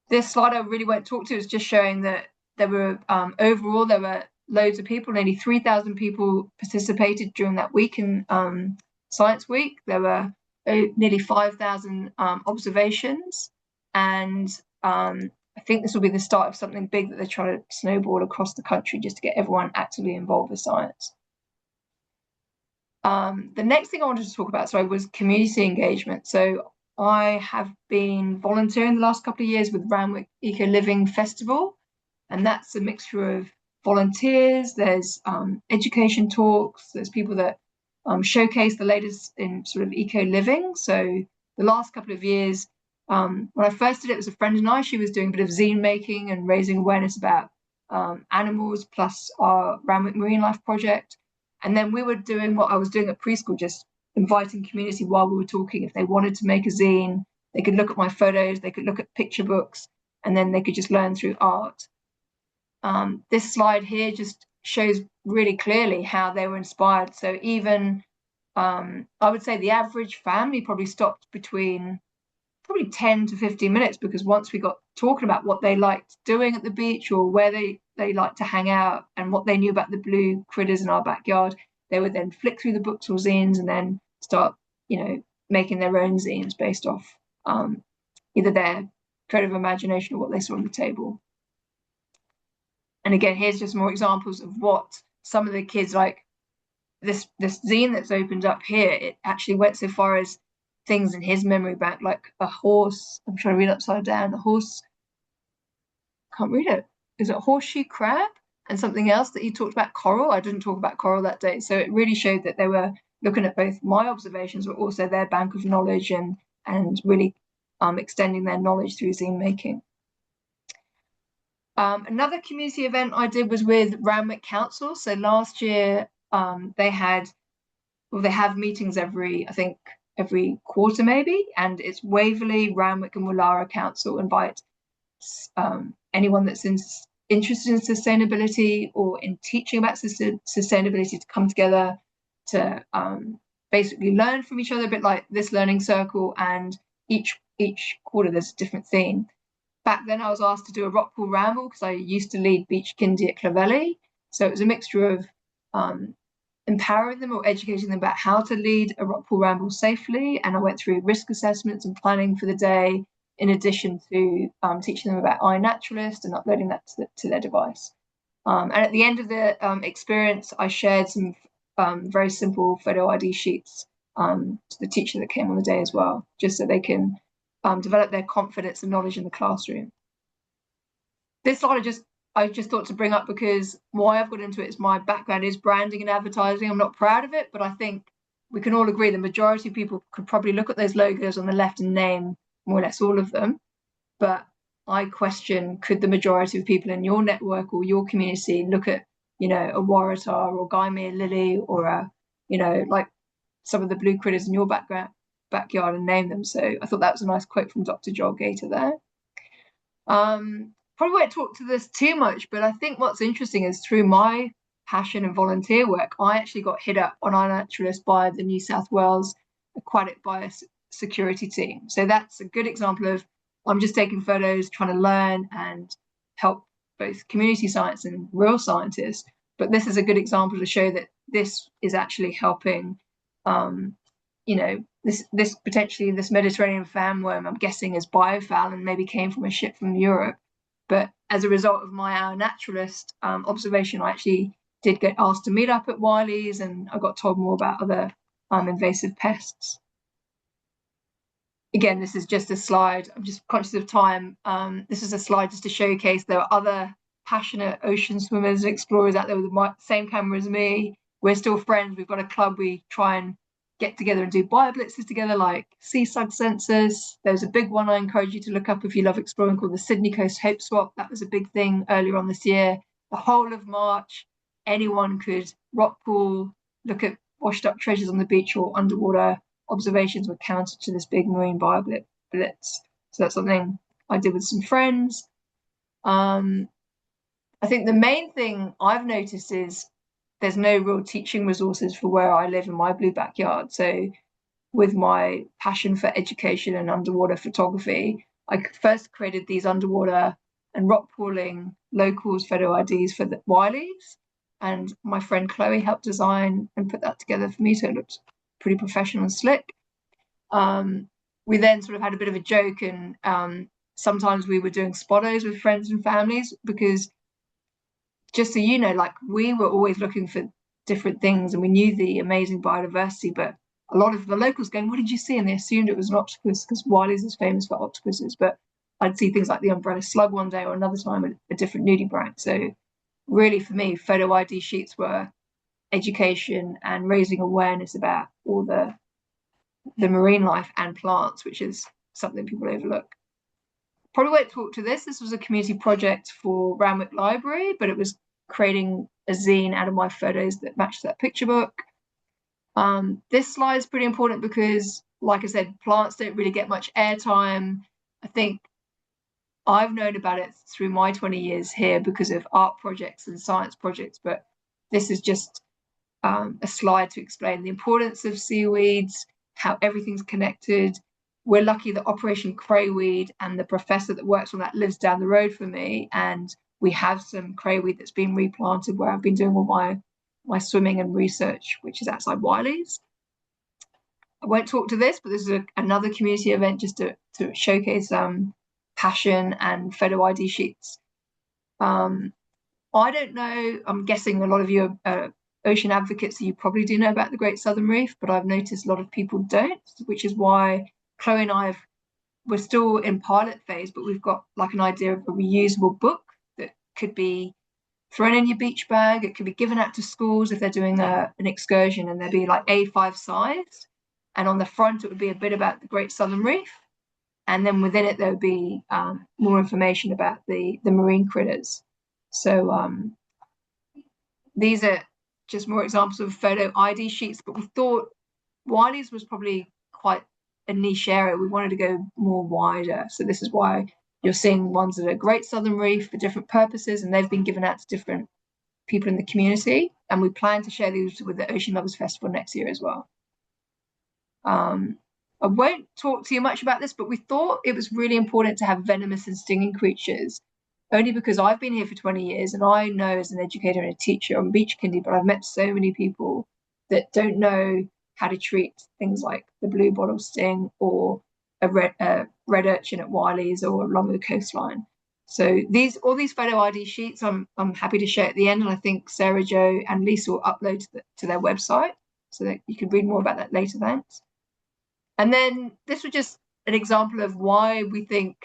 This slide I really won't talk to is just showing that there were overall there were loads of people. Nearly 3,000 people participated during that week in Science Week. There were nearly 5,000 observations, and I think this will be the start of something big that they're trying to snowball across the country just to get everyone actively involved with science. The next thing I wanted to talk about, was community engagement. So I have been volunteering the last couple of years with Randwick Eco Living Festival, and that's a mixture of volunteers, there's education talks, there's people that showcase the latest in sort of eco living. So the last couple of years, when I first did it, it was a friend and I. She was doing a bit of zine making and raising awareness about animals, plus our Randwick Marine Life project. And then we were doing what I was doing at preschool, just inviting community while we were talking. If they wanted to make a zine, they could look at my photos, they could look at picture books, and then they could just learn through art. This slide here just shows really clearly how they were inspired. So even, I would say the average family probably stopped between 10 to 15 minutes, because once we got talking about what they liked doing at the beach or where they liked to hang out and what they knew about the blue critters in our backyard, they would then flick through the books or zines and then start, making their own zines based off either their creative imagination or what they saw on the table. And again, here's just more examples of what some of the kids like. This zine that's opened up here, it actually went so far as things in his memory bank, like a horse. I'm trying to read upside down. The horse, can't read it. Is it a horseshoe crab? And something else that he talked about, coral. I didn't talk about coral that day. So it really showed that they were looking at both my observations, but also their bank of knowledge and really extending their knowledge through zine making. Another community event I did was with Randwick Council. So last year they have meetings every quarter maybe, and it's Waverley, Randwick and Woollahra Council invite anyone that's interested in sustainability or in teaching about sustainability to come together to basically learn from each other, a bit like this learning circle, and each quarter there's a different theme. back then I was asked to do a rock pool ramble because I used to lead beach kindy at Clovelly. So it was a mixture of empowering them or educating them about how to lead a rock pool ramble safely. And I went through risk assessments and planning for the day, in addition to teaching them about iNaturalist and uploading that to their device. And at the end of the experience, I shared some very simple photo ID sheets to the teacher that came on the day as well, just so they can develop their confidence and knowledge in the classroom. This slide I just thought to bring up because why I've got into it is my background is branding and advertising. I'm not proud of it, but I think we can all agree the majority of people could probably look at those logos on the left and name more or less all of them. But I question, could the majority of people in your network or your community look at, a Waratah or Gaimea lily or like some of the blue critters in your backyard and name them? So I thought that was a nice quote from Dr. Joel Gator there. Probably won't talk to this too much, but I think what's interesting is through my passion and volunteer work, I actually got hit up on iNaturalist by the New South Wales Aquatic Biosecurity team. So that's a good example of I'm just taking photos, trying to learn and help both community science and real scientists. But this is a good example to show that this is actually helping, this potentially this Mediterranean fan worm, I'm guessing is biofoul and maybe came from a ship from Europe. But as a result of my naturalist observation, I actually did get asked to meet up at Wiley's, and I got told more about other invasive pests. Again, this is just a slide. I'm just conscious of time. This is a slide just to showcase there are other passionate ocean swimmers and explorers out there with the same camera as me. We're still friends. We've got a club. We try and get together and do bioblitzes together, like sea slug census. There's a big one I encourage you to look up if you love exploring called the Sydney Coast Hope Swap. That was a big thing earlier on this year. The whole of March, anyone could rock pool, look at washed up treasures on the beach or underwater. Observations were counted to this big marine bioblitz. So that's something I did with some friends. I think the main thing I've noticed is there's no real teaching resources for where I live in my blue backyard. So with my passion for education and underwater photography, I first created these underwater and rock pooling locals photo IDs for the Wileys. And my friend Chloe helped design and put that together for me, so it looked pretty professional and slick. We then sort of had a bit of a joke, and sometimes we were doing spottos with friends and families because, just so you know, like we were always looking for different things and we knew the amazing biodiversity, but a lot of the locals going, what did you see? And they assumed it was an octopus because Wiley's is famous for octopuses, but I'd see things like the umbrella slug one day or another time a different nudibranch. So really for me, photo ID sheets were education and raising awareness about all the marine life and plants, which is something people overlook. Probably won't talk to this. This was a community project for Randwick Library, but it was creating a zine out of my photos that matched that picture book. This slide is pretty important because, like I said, plants don't really get much airtime. I think I've known about it through my 20 years here because of art projects and science projects, but this is just a slide to explain the importance of seaweeds, how everything's connected. We're lucky that Operation Crayweed and the professor that works on that lives down the road from me, and we have some crayweed that's been replanted where I've been doing all my swimming and research, which is outside Wiley's. I won't talk to this, but this is another community event just to showcase passion and photo ID sheets. I don't know, I'm guessing a lot of you are ocean advocates, so you probably do know about the Great Southern Reef, but I've noticed a lot of people don't, which is why Chloe and we're still in pilot phase, but we've got like an idea of a reusable book that could be thrown in your beach bag. It could be given out to schools if they're doing an excursion, and there'd be like A5 size, and on the front it would be a bit about the Great Southern Reef, and then within it there would be more information about the marine critters. So these are just more examples of photo ID sheets, but we thought Wiley's was probably quite a niche area. We wanted to go more wider, so this is why you're seeing ones that are Great Southern Reef for different purposes, and they've been given out to different people in the community, and we plan to share these with the Ocean Lovers Festival next year as well. I won't talk to you much about this, but we thought it was really important to have venomous and stinging creatures, only because I've been here for 20 years and I know as an educator and a teacher on beach kindy, but I've met so many people that don't know how to treat things like the blue bottle sting or a red urchin at Wiley's or along the coastline. So all these photo ID sheets I'm happy to share at the end, and I think Sarah Jo and Lisa will upload to their website so that you can read more about that later. Thanks. And then this was just an example of why we think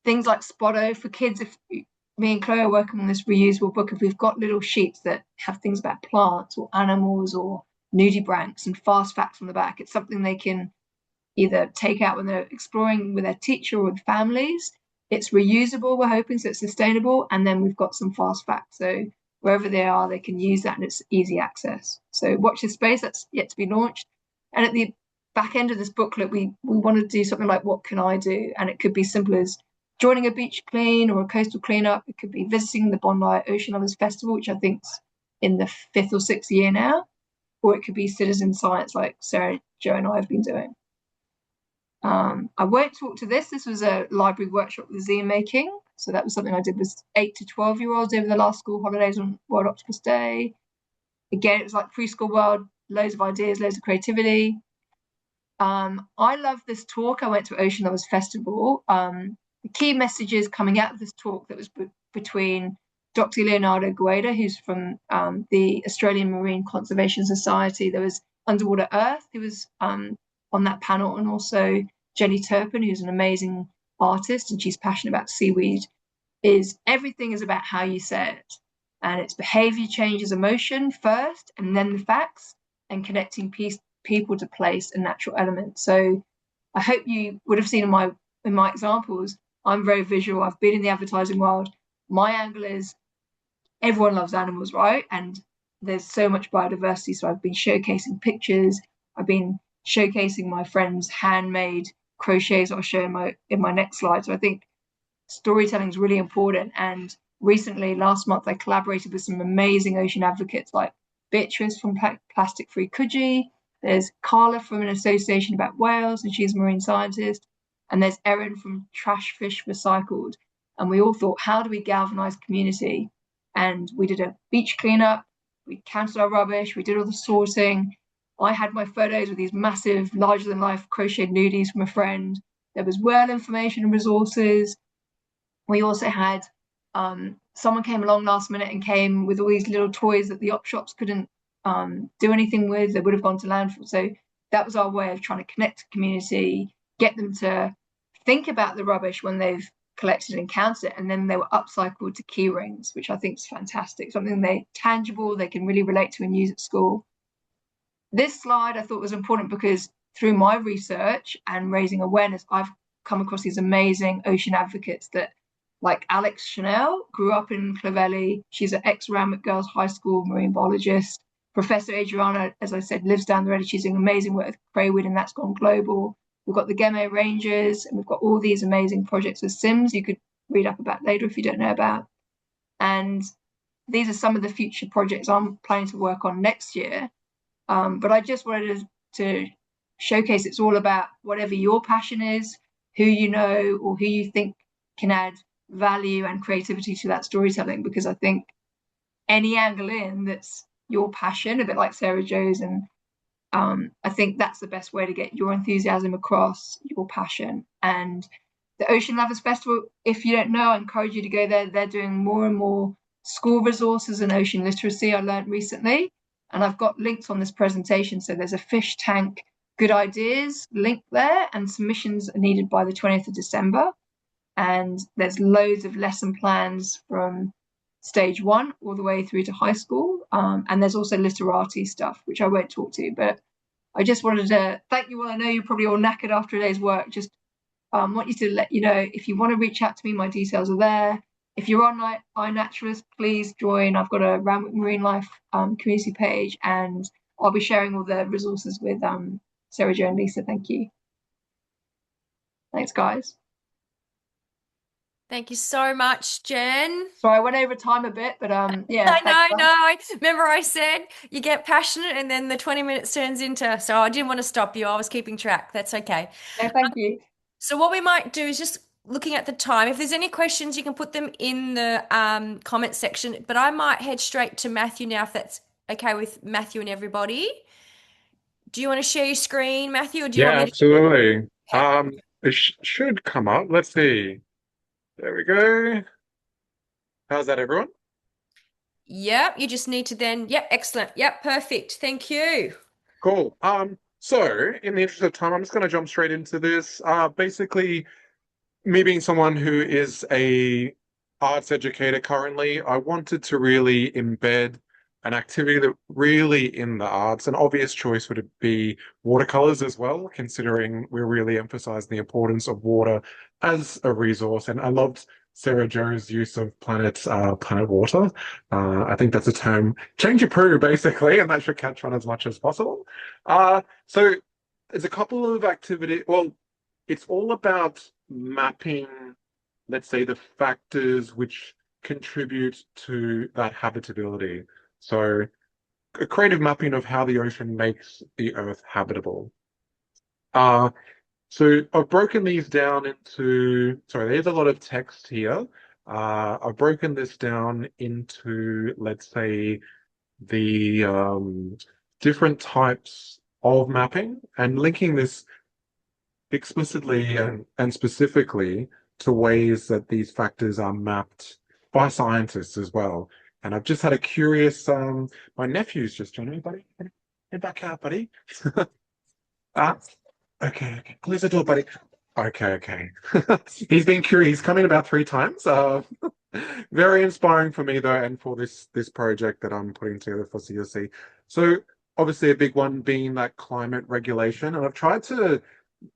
things like Spotto for kids. If me and Chloe are working on this reusable book, if we've got little sheets that have things about plants or animals or nudibranchs and fast facts on the back, it's something they can either take out when they're exploring with their teacher or with families. It's reusable, we're hoping, so it's sustainable. And then we've got some fast facts. So wherever they are, they can use that and it's easy access. So watch this space, that's yet to be launched. And at the back end of this booklet, we want to do something like, what can I do? And it could be simple as joining a beach clean or a coastal cleanup. It could be visiting the Bondi Ocean Lovers Festival, which I think's in the 5th or 6th year now. Or it could be citizen science like Sarah Jo and I have been doing. I won't talk to this. This was a library workshop with zine making. So that was something I did with 8 to 12-year-olds over the last school holidays on World Octopus Day. Again, it was like preschool world, loads of ideas, loads of creativity. I love this talk. I went to Ocean Lovers Festival. The key messages coming out of this talk that was between Dr. Leonardo Gueda, who's from the Australian Marine Conservation Society. There was Underwater Earth, who was on that panel, and also Jenny Turpin, who's an amazing artist, and she's passionate about seaweed. Everything is about how you say it, and it's behavior changes emotion first, and then the facts, and connecting people to place and natural elements. So I hope you would have seen in my examples, I'm very visual. I've been in the advertising world. My angle is everyone loves animals, right? And there's so much biodiversity. So I've been showcasing pictures. I've been showcasing my friends' handmade crochets I'll show in my next slide. So I think storytelling is really important. And recently, last month, I collaborated with some amazing ocean advocates like Beatrice from Plastic Free Coogee. There's Carla from an association about whales, and she's a marine scientist. And there's Erin from Trash Fish Recycled. And we all thought, how do we galvanize community? And we did a beach cleanup. We counted our rubbish. We did all the sorting. I had my photos with these massive, larger-than-life crocheted nudies from a friend. There was whale information and resources. We also had someone came along last minute and came with all these little toys that the op shops couldn't do anything with. They would have gone to landfill. So that was our way of trying to connect to community, get them to think about the rubbish when they've collected and counted it, and then they were upcycled to key rings, which I think is fantastic. Something they tangible, they can really relate to and use at school. This slide I thought was important because through my research and raising awareness, I've come across these amazing ocean advocates that, like Alex Chanel, grew up in Clovelly. She's an ex-Randwick Girls High School marine biologist. Professor Adriana, as I said, lives down the road. She's doing amazing work with Craywood, and that's gone global. We've got the Gemme Rangers, and we've got all these amazing projects with Sims you could read up about later if you don't know about. And these are some of the future projects I'm planning to work on next year. But I just wanted to showcase it's all about whatever your passion is, who you know, or who you think can add value and creativity to that storytelling, because I think any angle in that's your passion, a bit like Sarah Jo's, and I think that's the best way to get your enthusiasm across, your passion. And the Ocean Lovers Festival, if you don't know, I encourage you to go there. They're doing more and more school resources and ocean literacy, I learned recently. And I've got links on this presentation. So there's a fish tank good ideas link there, and submissions are needed by the 20th of December. And there's loads of lesson plans from stage 1 all the way through to high school. And there's also literati stuff, which I won't talk to, but I just wanted to thank you all. I know you're probably all knackered after a day's work. Just want you to let you know, if you want to reach out to me, my details are there. If you're on iNaturalist, please join. I've got a Randwick Marine Life community page, and I'll be sharing all the resources with Sarah Jo and Lisa. Thank you. Thanks, guys. Thank you so much, Jen. So I went over time a bit, but yeah, I had know, fun. no. Remember I said you get passionate and then the 20 minutes turns into, so I didn't want to stop you. I was keeping track. That's okay. No, thank you. So what we might do is just looking at the time. If there's any questions, you can put them in the comment section. But I might head straight to Matthew now, if that's okay with Matthew and everybody. Do you want to share your screen, Matthew, or do you want Yeah, me to? absolutely. Okay. It should come up. Let's see. There we go. How's that, everyone? Yep, you just need to then, yep, excellent. Yep, perfect. Thank you. Cool. So in the interest of time, I'm just going to jump straight into this. Basically, me being someone who is a arts educator currently, I wanted to really embed an activity that really in the arts. An obvious choice would be watercolors as well, considering we really emphasize the importance of water as a resource. And I loved Sarah Joe's use of planet water. I think that's a term change your poo, basically, and that should catch on as much as possible. So there's a couple of activity. Well, it's all about mapping, let's say, the factors which contribute to that habitability. So a creative mapping of how the ocean makes the Earth habitable. Uh, so I've broken these down into, sorry, there's a lot of text here. I've broken this down into, let's say, the different types of mapping and linking this explicitly and specifically to ways that these factors are mapped by scientists as well. And I've just had a curious, my nephew's just joining me, buddy. Head back out, buddy. Ah, okay. Close the door, buddy. Okay. He's been curious. He's come in about 3 times. Very inspiring for me though, and for this project that I'm putting together for CSC. So obviously a big one being that climate regulation, and I've tried to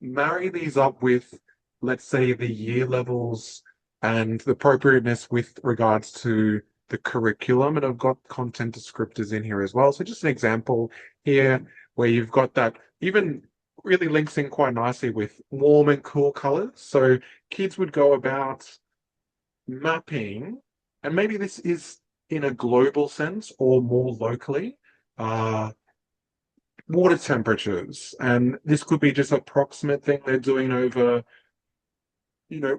marry these up with, let's say, the year levels and the appropriateness with regards to the curriculum, and I've got content descriptors in here as well. So just an example here where you've got that even really links in quite nicely with warm and cool colors. So kids would go about mapping, and maybe this is in a global sense or more locally, uh, water temperatures. And this could be just approximate thing they're doing over,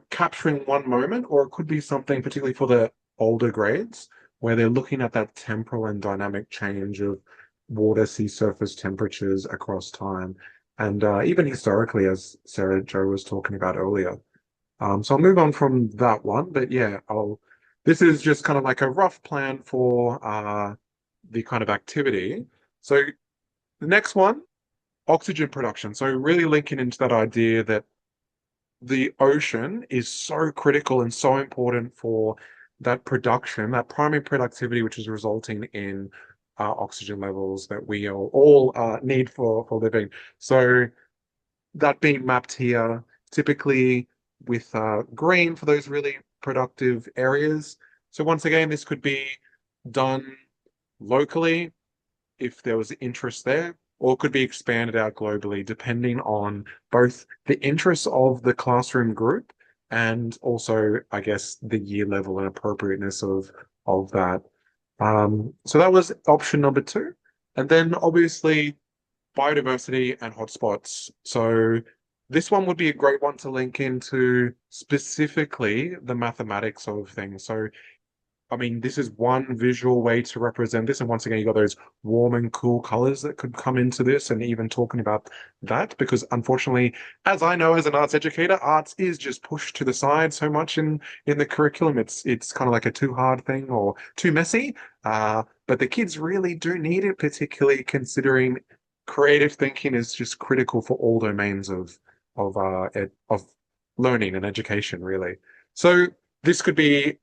capturing one moment, or it could be something particularly for the older grades where they're looking at that temporal and dynamic change of water, sea surface temperatures across time. And even historically, as Sarah Joe was talking about earlier. So I'll move on from that one, but yeah, this is just kind of like a rough plan for the kind of activity. So the next one, oxygen production. So really linking into that idea that the ocean is so critical and so important for that production, that primary productivity, which is resulting in oxygen levels that we all need for living. So that being mapped here, typically with green for those really productive areas. So once again, this could be done locally if there was interest there, or could be expanded out globally, depending on both the interests of the classroom group and also, I guess, the year level and appropriateness of that. So that was option number 2. And then obviously biodiversity and hotspots. So this one would be a great one to link into specifically the mathematics of things. So I mean, this is one visual way to represent this. And once again, you got those warm and cool colors that could come into this, and even talking about that, because unfortunately, as I know as an arts educator, arts is just pushed to the side so much in the curriculum. It's kind of like a too hard thing or too messy. But the kids really do need it, particularly considering creative thinking is just critical for all domains of learning and education, really. So this could be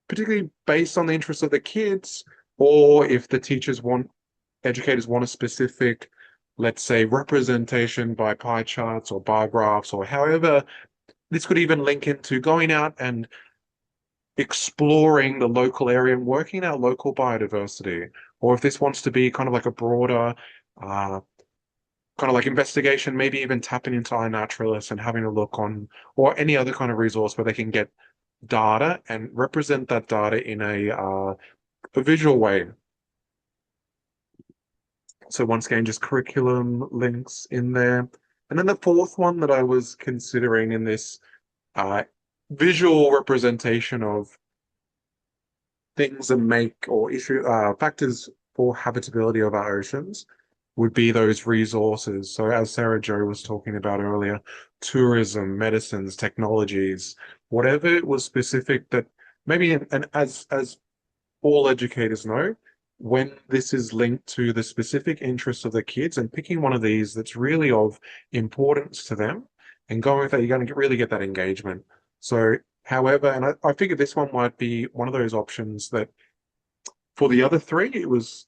particularly based on the interests of the kids, or if the educators want a specific, let's say, representation by pie charts or bar graphs, or however, this could even link into going out and exploring the local area and working out local biodiversity. Or if this wants to be kind of like a broader, kind of like investigation, maybe even tapping into iNaturalist and having a look on, or any other kind of resource where they can get data and represent that data in a visual way. So once again, just curriculum links in there. And then the fourth one that I was considering in this uh, visual representation of things that make or issue factors for habitability of our oceans would be those resources. So as Sarah Jo was talking about earlier, tourism, medicines, technologies, whatever it was specific that maybe and as all educators know, when this is linked to the specific interests of the kids and picking one of these that's really of importance to them and going with that, you're going to really get that engagement. So, however, and I figured this one might be one of those options that for the other three, it was,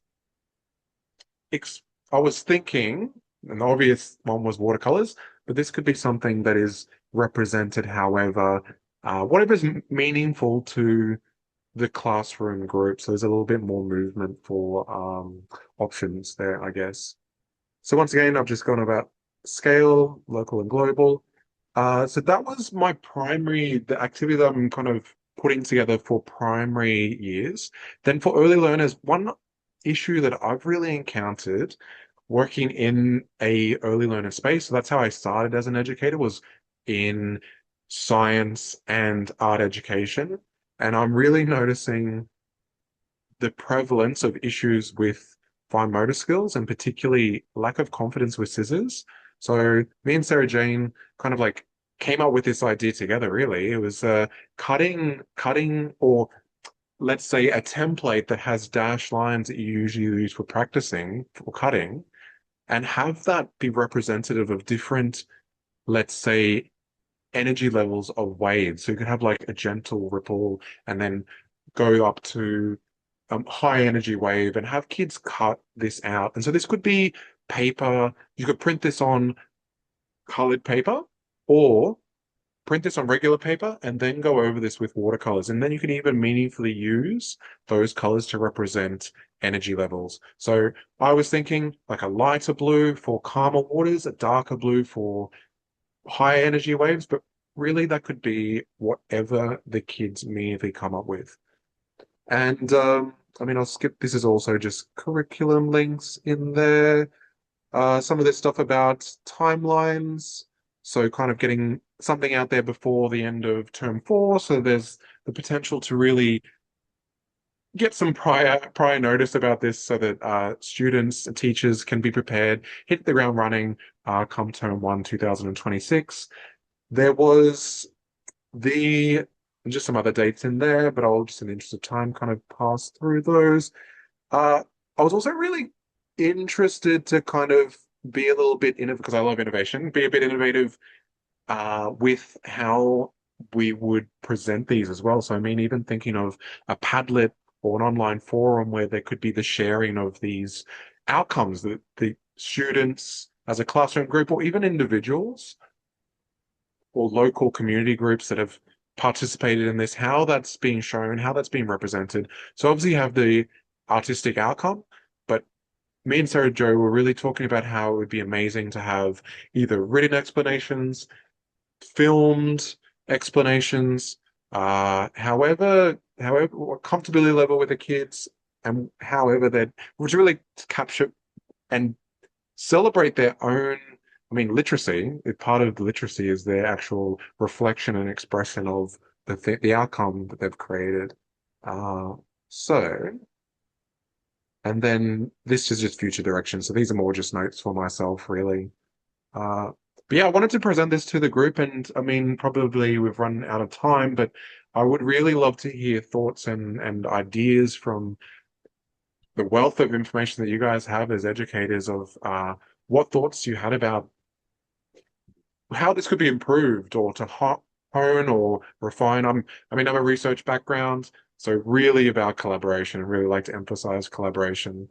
I was thinking, an obvious one was watercolors, but this could be something that is represented, however, whatever's meaningful to the classroom group. So there's a little bit more movement for options there, I guess. So once again, I've just gone about scale, local and global. So that was my primary, the activity that I'm kind of putting together for primary years. Then for early learners, one issue that I've really encountered working in a early learner space, so that's how I started as an educator, was in science and art education. And I'm really noticing the prevalence of issues with fine motor skills and particularly lack of confidence with scissors. So me and Sarah Jane kind of like came up with this idea together, really. It was cutting, or let's say a template that has dash lines that you usually use for practicing for cutting, and have that be representative of different, let's say, energy levels of waves. So you could have like a gentle ripple and then go up to high energy wave and have kids cut this out. And so this could be paper. You could print this on colored paper or print this on regular paper and then go over this with watercolors. And then you can even meaningfully use those colors to represent energy levels. So I was thinking like a lighter blue for calmer waters, a darker blue for high energy waves, but really that could be whatever the kids immediately come up with. And I mean, I'll skip. This is also just curriculum links in there. Some of this stuff about timelines. So kind of getting something out there before the end of term 4. So there's the potential to really get some prior notice about this so that students and teachers can be prepared, hit the ground running come term 1, 2026. There was the just some other dates in there, but I'll just in the interest of time kind of pass through those. I was also really interested to kind of be a little bit innovative because I love innovation, be a bit innovative with how we would present these as well. So I mean, even thinking of a Padlet or an online forum where there could be the sharing of these outcomes that the students as a classroom group or even individuals or local community groups that have participated in this, how that's being shown, how that's being represented. So obviously you have the artistic outcome, but me and Sarah Jo were really talking about how it would be amazing to have either written explanations, filmed explanations, however, what comfortability level with the kids, and however that would really capture and celebrate their own. I mean, literacy. Part of the literacy is their actual reflection and expression of the outcome that they've created. Uh, so, and then this is just future direction. So these are more just notes for myself, really. Uh, but yeah, I wanted to present this to the group, and I mean, probably we've run out of time, but I would really love to hear thoughts and ideas from the wealth of information that you guys have as educators of what thoughts you had about how this could be improved or to hone or refine. I mean, I'm a research background, so really about collaboration. I really like to emphasize collaboration.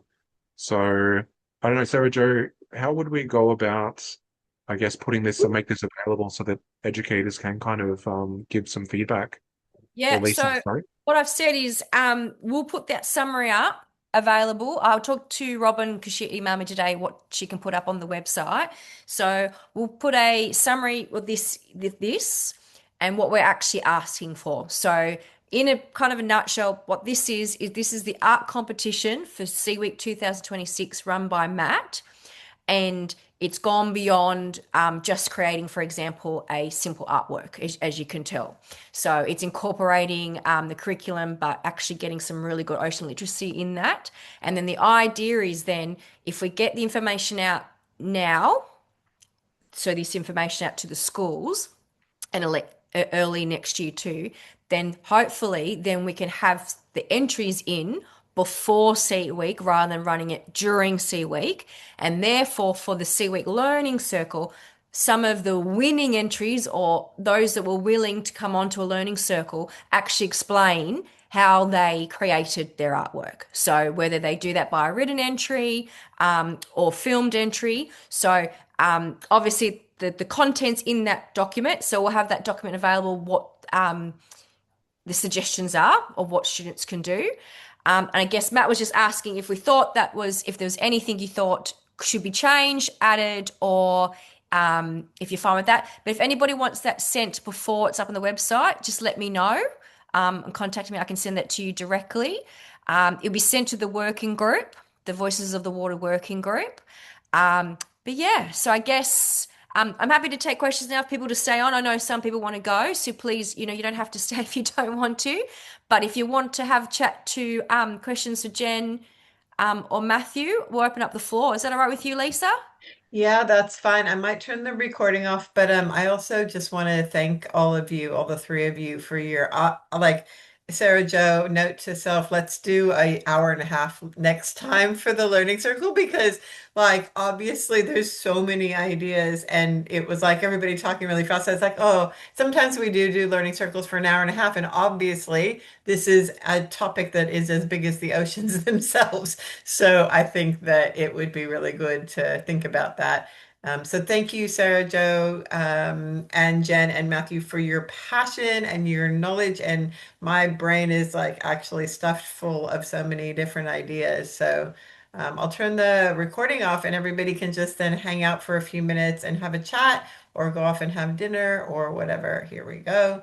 So I don't know, Sarah Jo, how would we go about, I guess, putting this and make this available so that educators can kind of give some feedback? Or Yeah, Lisa, so sorry. what I've said is we'll put that summary up available. I'll talk to Robin because she emailed me today what she can put up on the website. So we'll put a summary of this, and what we're actually asking for. So, in a kind of a nutshell, what this is this is the art competition for SeaWeek 2026 run by Matt. And it's gone beyond just creating, for example, a simple artwork, as you can tell. So it's incorporating the curriculum, but actually getting some really good ocean literacy in that. And then the idea is then if we get the information out now, so this information out to the schools and early next year too, then hopefully then we can have the entries in before SeaWeek rather than running it during SeaWeek. And therefore for the SeaWeek Learning Circle, some of the winning entries or those that were willing to come onto a learning circle actually explain how they created their artwork. So whether they do that by a written entry or filmed entry. So obviously the contents in that document. So we'll have that document available, what the suggestions are of what students can do. And I guess Matt was just asking if we thought if there was anything you thought should be changed, added, or if you're fine with that. But if anybody wants that sent before it's up on the website, just let me know and contact me. I can send that to you directly. It'll be sent to the working group, the Voices of the Water working group. But yeah, so I guess I'm happy to take questions now if people to stay on. I know some people want to go, so please, you don't have to stay if you don't want to. But if you want to have chat to questions for Jen or Matthew, we'll open up the floor. Is that all right with you, Lisa? Yeah, that's fine. I might turn the recording off, but I also just want to thank all of you, all the three of you, for your like Sarah Joe, note to self, let's do a hour and a half next time for the learning circle because like obviously there's so many ideas and it was like everybody talking really fast. I was like, oh, sometimes we do learning circles for an hour and a half, and obviously this is a topic that is as big as the oceans themselves. So I think that it would be really good to think about that. So thank you, Sarah Joe, and Jen and Matthew for your passion and your knowledge. And my brain is like actually stuffed full of so many different ideas. So I'll turn the recording off and everybody can just then hang out for a few minutes and have a chat or go off and have dinner or whatever. Here we go.